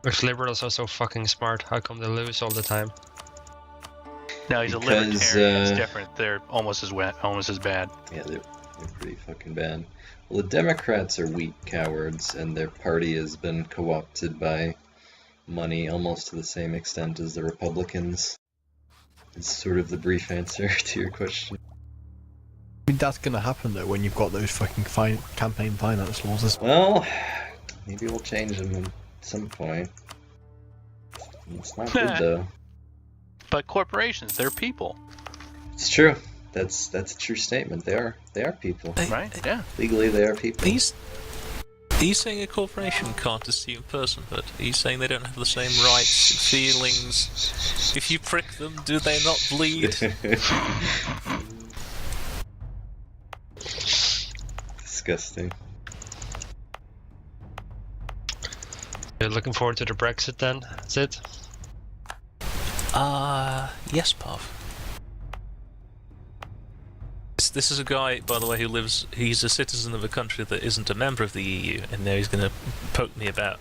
If liberals are so fucking smart, how come they lose all the time? No, he's Because, a libertarian. It's different. They're almost as bad. Yeah, they're pretty fucking bad. Well, the Democrats are weak cowards, and their party has been co-opted by money almost to the same extent as the Republicans. It's sort of the brief answer to your question. I mean, that's gonna happen though when you've got those fucking campaign finance laws. Well, maybe we'll change them at some point. It's not good though. But corporations, they're people, It's true. That's a true statement. They are people. right? Yeah. Legally, they are people. He's saying a corporation can't assume personhood. He's saying they don't have the same rights, feelings. If you prick them, do they not bleed? Disgusting. You're looking forward to the Brexit then? That's it? Yes, Pav. This is a guy, by the way, who lives... He's a citizen of a country that isn't a member of the EU, and now he's going to poke me about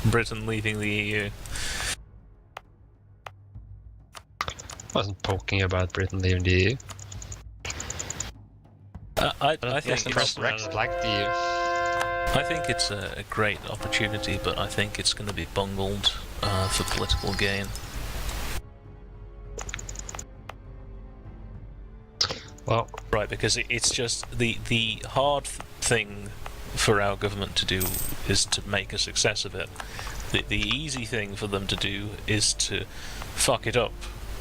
Britain leaving the EU. Wasn't poking about Britain leaving the EU. I think it's... Brexit like the EU. I think it's a great opportunity, but I think it's going to be bungled for political gain. Well, Right, because it's just the hard thing for our government to do is to make a success of it. The easy thing for them to do is to fuck it up,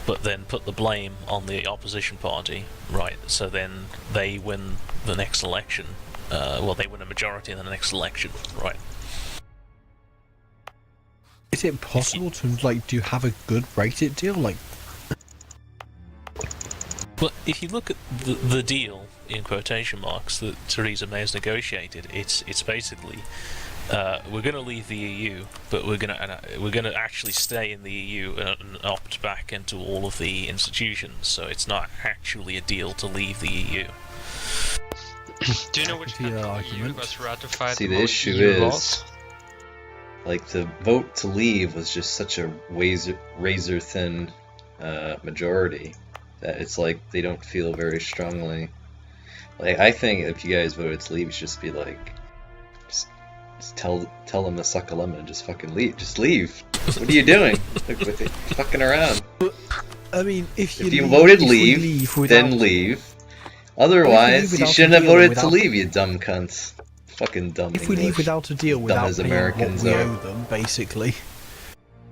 but then put the blame on the opposition party, right? So then they win the next election. Well, they win a majority in the next election, right? Is it possible to do have a good Brexit deal? Well, if you look at the deal in quotation marks that Theresa May has negotiated, it's basically we're going to leave the EU, but we're going to actually stay in the EU and opt back into all of the institutions. So it's not actually a deal to leave the EU. do you know which country in the EU was ratified See, the the most issue EU is, laws? the vote to leave was just such a razor thin majority that it's they don't feel very strongly. I think if you guys voted to leave, you should just be just tell them to suck a lemon and just fucking leave. Just leave. What are you doing? Fucking around. I mean, if you voted leave, then leave. Otherwise, you shouldn't have voted to leave, you dumb cunts. Fucking dumb If English. we leave without a deal, without paying Americans what we are. owe them, basically,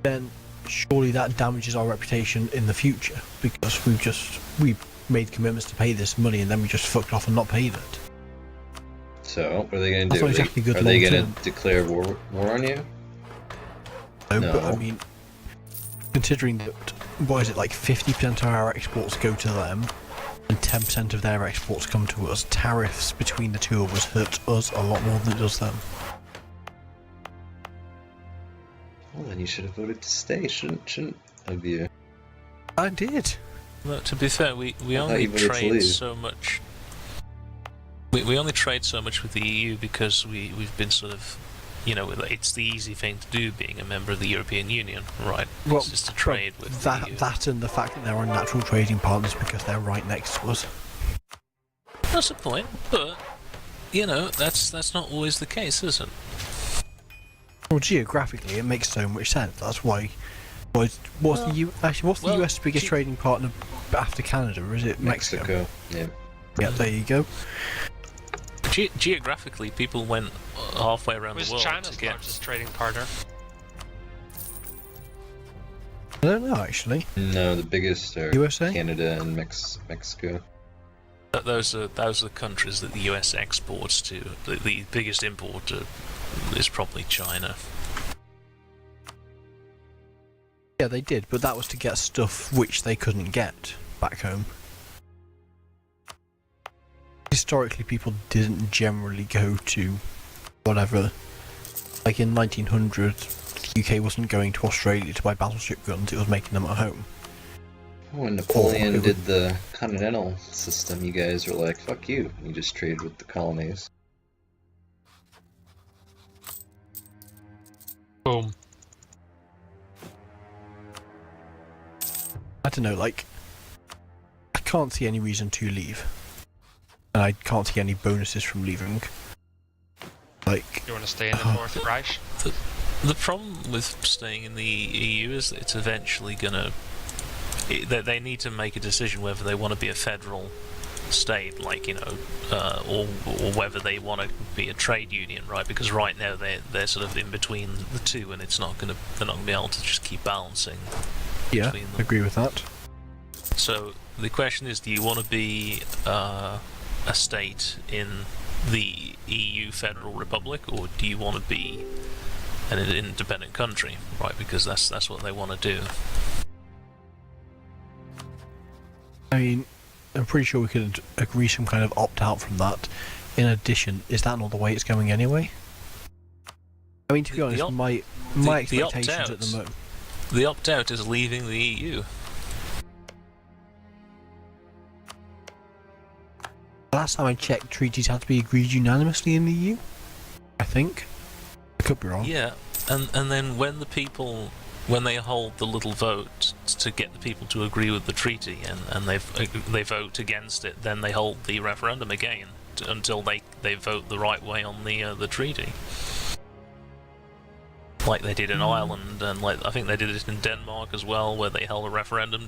then surely that damages our reputation in the future, because we've made commitments to pay this money and then we just fucked off and not paid it. So, what are they going to That's do? not exactly good Are they long going term. to declare war on you? No, No. but I mean, considering that, what is it, 50% of our exports go to them, and 10% of their exports come to us, tariffs between the two of us hurt us a lot more than it does them. Well, then you should have voted to stay, shouldn't have you? I did. Well, to be fair, we thought only you voted to trade leave. so much. We only trade so much with the EU because we've been sort of, it's the easy thing to do being a member of the European Union, right? Well, it's just to trade with the EU. That and the fact that they're our natural trading partners because they're right next to us. That's a point, but that's not always the case, is it? Well, geographically, it makes so much sense. That's why. What's the US biggest trading partner after Canada? Or is it Mexico? Yeah. Yeah, there you go. geographically, people went halfway around Who's the world China's to get. largest trading partner? I don't know actually. No, the biggest are USA? Canada and Mexico. Those are the countries that the US exports to. The biggest importer is probably China. Yeah, they did, but that was to get stuff which they couldn't get back home. Historically, people didn't generally go to whatever. Like in 1900, the UK wasn't going to Australia to buy battleship guns, it was making them at home. When Napoleon did the continental system, you guys were like, fuck you. You just trade with the colonies. Boom. I don't know, like, I can't see any reason to leave. And I can't see any bonuses from leaving. Like, You want to stay in the Fourth Reich? The problem with staying in the EU is that it's eventually gonna. They need to make a decision whether they want to be a federal state, like, you know, or whether they want to be a trade union, right? Because right now they're sort of in between the two, and they're not gonna be able to just keep balancing. yeah, Between them. agree with that. So the question is, do you want to be a state in the EU Federal Republic, or do you want to be an independent country, right? Because that's what they want to do. I mean, I'm pretty sure we could agree some kind of opt-out from that. In addition, is that not the way it's going anyway? I mean, to be honest, my expectations at the moment... The opt-out is leaving the E EU. Last time I checked, treaties had to be agreed unanimously in the EU. I think. I could be wrong. Yeah, and then when they hold the little vote to get the people to agree with the treaty, and they vote against it, then they hold the referendum again until they vote the right way on the treaty. Like they did in Ireland, and like I think they did it in Denmark as well, where they held a referendum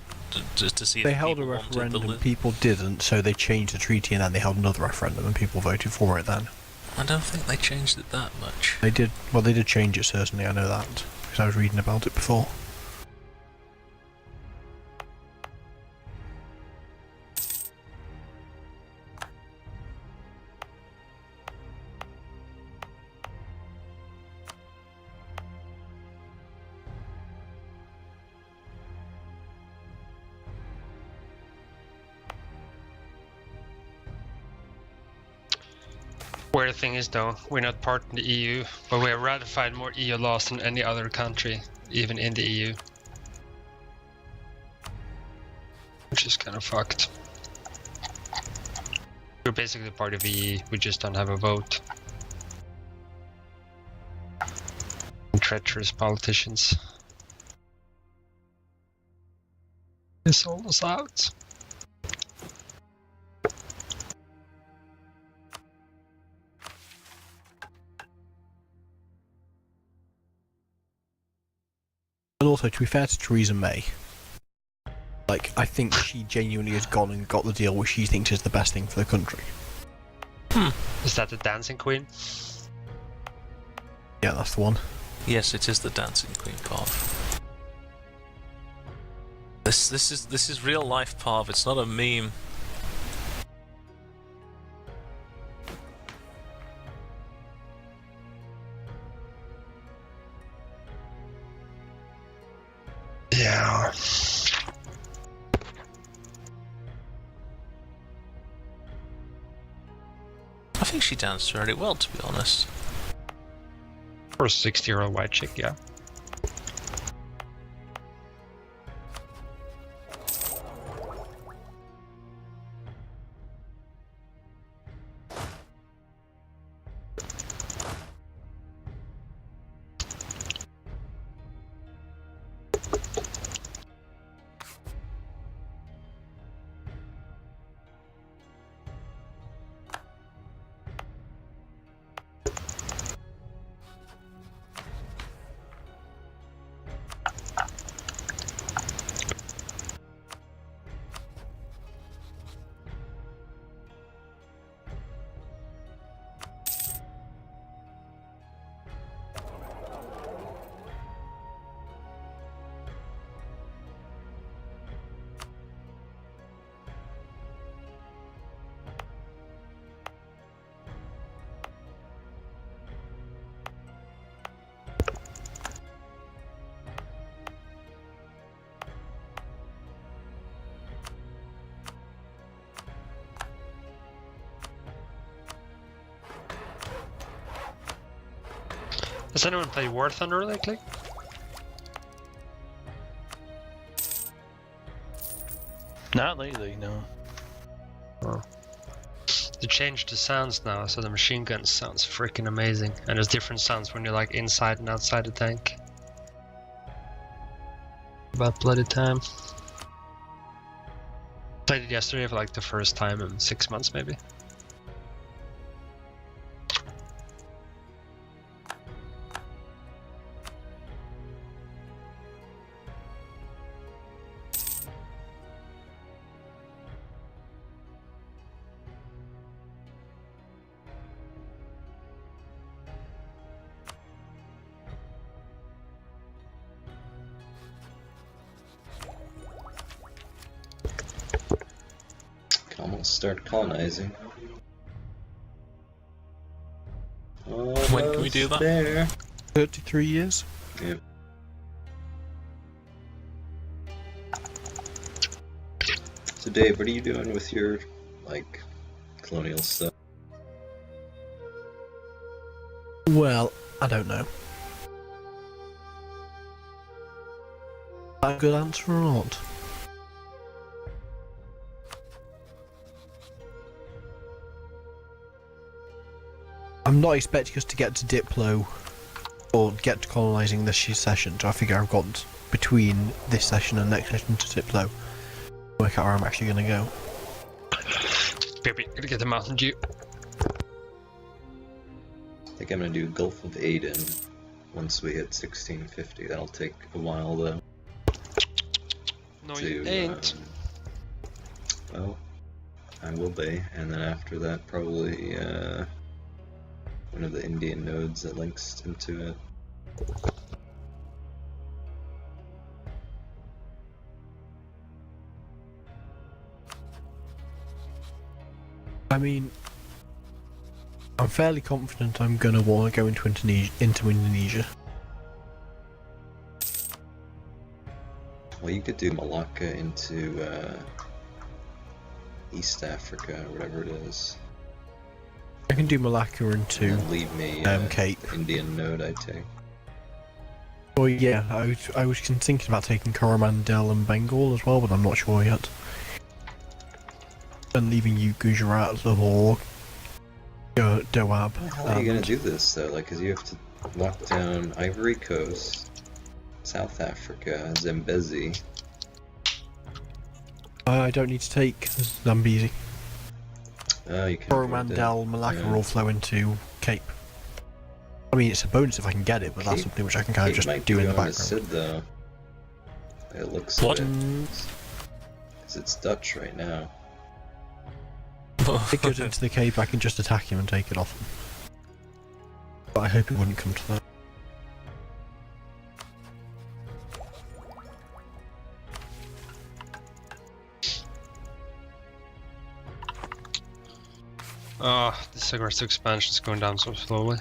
to see if They held a people wanted referendum, people didn't, so they changed the treaty, and then they held another referendum, and people voted for it then. I don't think they changed it that much. They did, well, they did change it, certainly, I know that, because I was reading about it before. Weird thing is though, we're not part of the EU, but we have ratified more EU laws than any other country, even in the EU. Which is kind of fucked. We're basically part of the EU, we just don't have a vote. And treacherous politicians. They sold us out. And also, to be fair to Theresa May, like, I think she genuinely has gone and got the deal which she thinks is the best thing for the country. Is that the Dancing Queen? Yeah, that's the one. Yes, it is the Dancing Queen path. This is real life path. It's not a meme. Yeah. I think she danced fairly well, to be honest. For a 60-year-old white chick, yeah. Has anyone played War Thunder lately? Not lately, no. Oh. They changed the sounds now, so the machine gun sounds freaking amazing. And there's different sounds when you're like inside and outside the tank. About bloody time. Played it yesterday for like the first time in 6 months maybe. Can almost start colonizing. When can we do that? There. 33 years? Yep. So Dave, what are you doing with your, like, colonial stuff? Well, I don't know. Is that a good answer or not? I'm not expecting us to get to Diplo or get to colonising this year's session, so I figure I've got between this session and next session to Diplo. Work out where I'm actually going to go. Baby, gonna get the Mountain Dew. I think I'm gonna do Gulf of Aden once we hit 1650. That'll take a while though. No, you ain't. Well, I will be, and then after that, probably one of the Indian nodes that links into it. I mean, I'm fairly confident I'm going to want to go into Indonesia. Well, you could do Malacca into East Africa, or whatever it is. I can do Malacca into And then leave me Cape. the Indian node, I take. Well, yeah, I was thinking about taking Coromandel and Bengal as well, but I'm not sure yet. And leaving you Gujarat, Lahore, Doab. How are you gonna do this though? Like, cause you have to lock down Ivory Coast, South Africa, Zambezi. I don't need to take Zambezi. You can. Coromandel, Malacca Yeah. all flow into Cape. I mean, it's a bonus if I can get it, but that's Cape- something which I can kind of Cape just might do be in the going to background. Sid, though. It looks What? Because it's Dutch right now. If it goes into the Cape, I can just attack him and take it off him. But I hope it wouldn't come to that. The cigarette expansion is going down so slowly.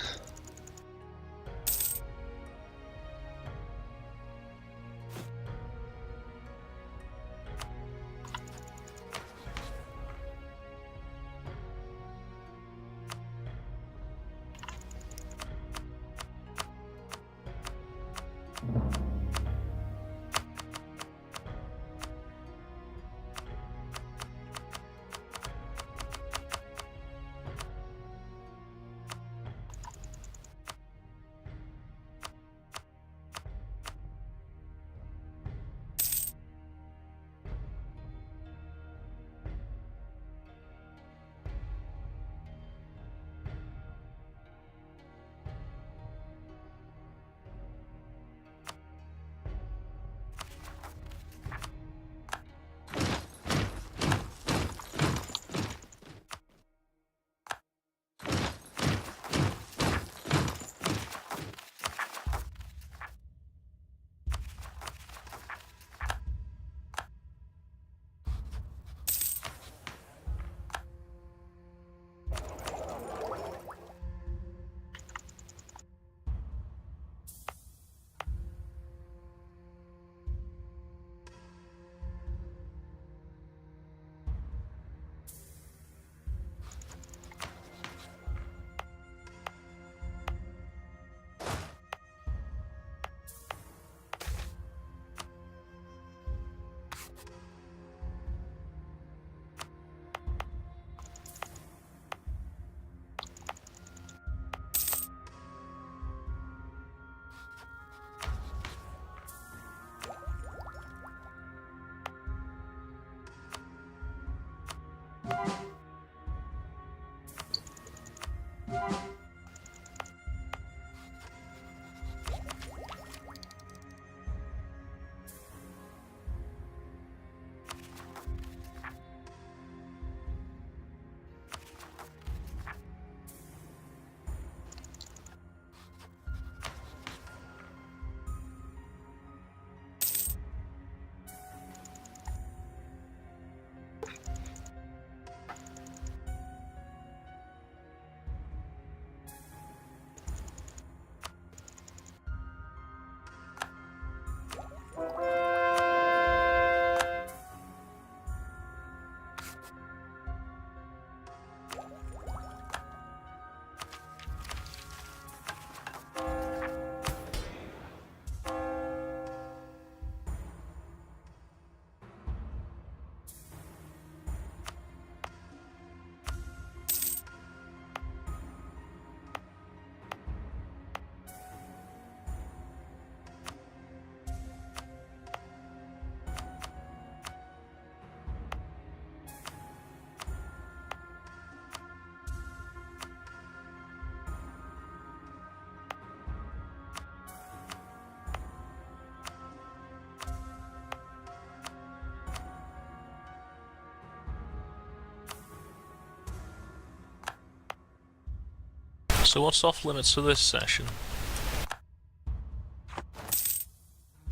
So what's off limits for this session?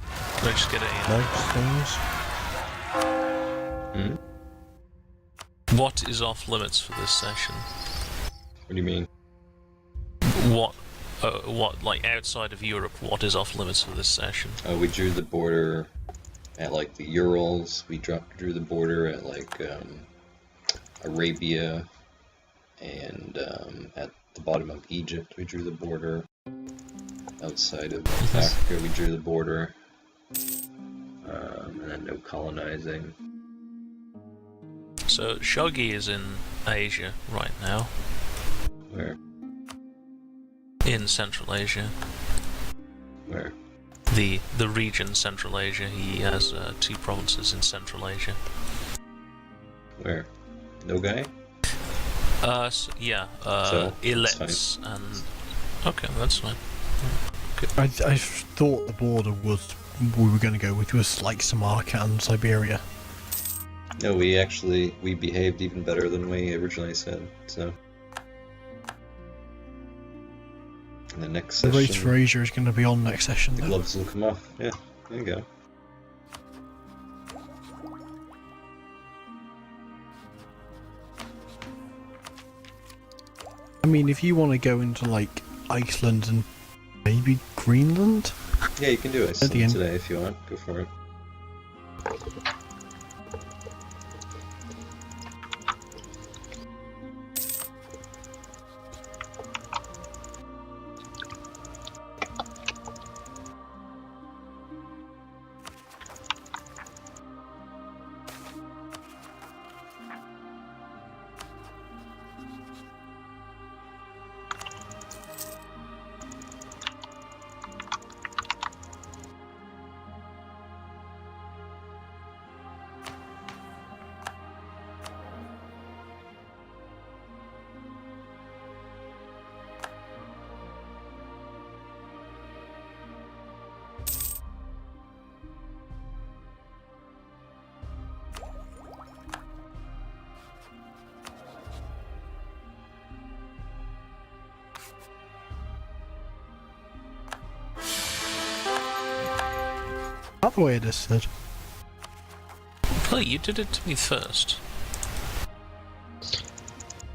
Can I just get a... Most things. What is off limits for this session? What do you mean? What, like, outside of Europe, what is off limits for this session? We drew the border at, like, the Urals. We drew the border at, like, Arabia. And at the bottom of Egypt, we drew the border. Outside of Africa, we drew the border. And then no colonizing. So, Shogul is in Asia right now. Where? In Central Asia. Where? The region Central Asia. He has 2 provinces in Central Asia. Where? No guy? Yeah. So, Ilets and... Okay, that's fine. I thought the border was we were going to go with was like Samarkand and Siberia. No, we behaved even better than we originally said, so... In the next The session... race for Asia is going to be on next session, the though. gloves will come off. Yeah, there you go. I mean, if you want to go into, like, Iceland and maybe Greenland? Yeah, you can do it At the end. today if you want. Go for it. That's the way it is said. Oh, you did it to me first.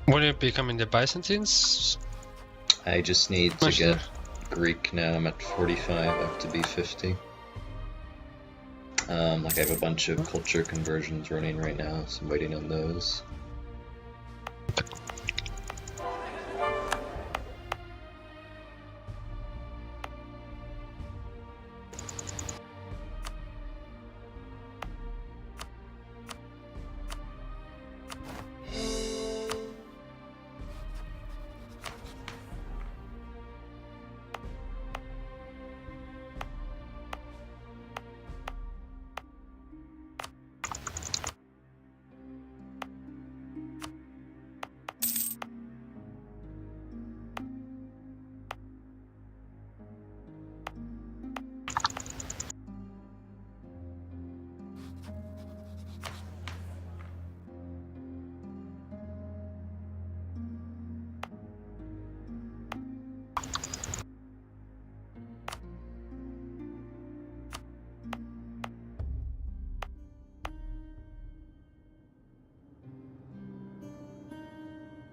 When are you becoming the Byzantines? I just need to get Greek now. I'm at 45. I have to be 50. Like I have a bunch of culture conversions running right now, so I'm waiting on those.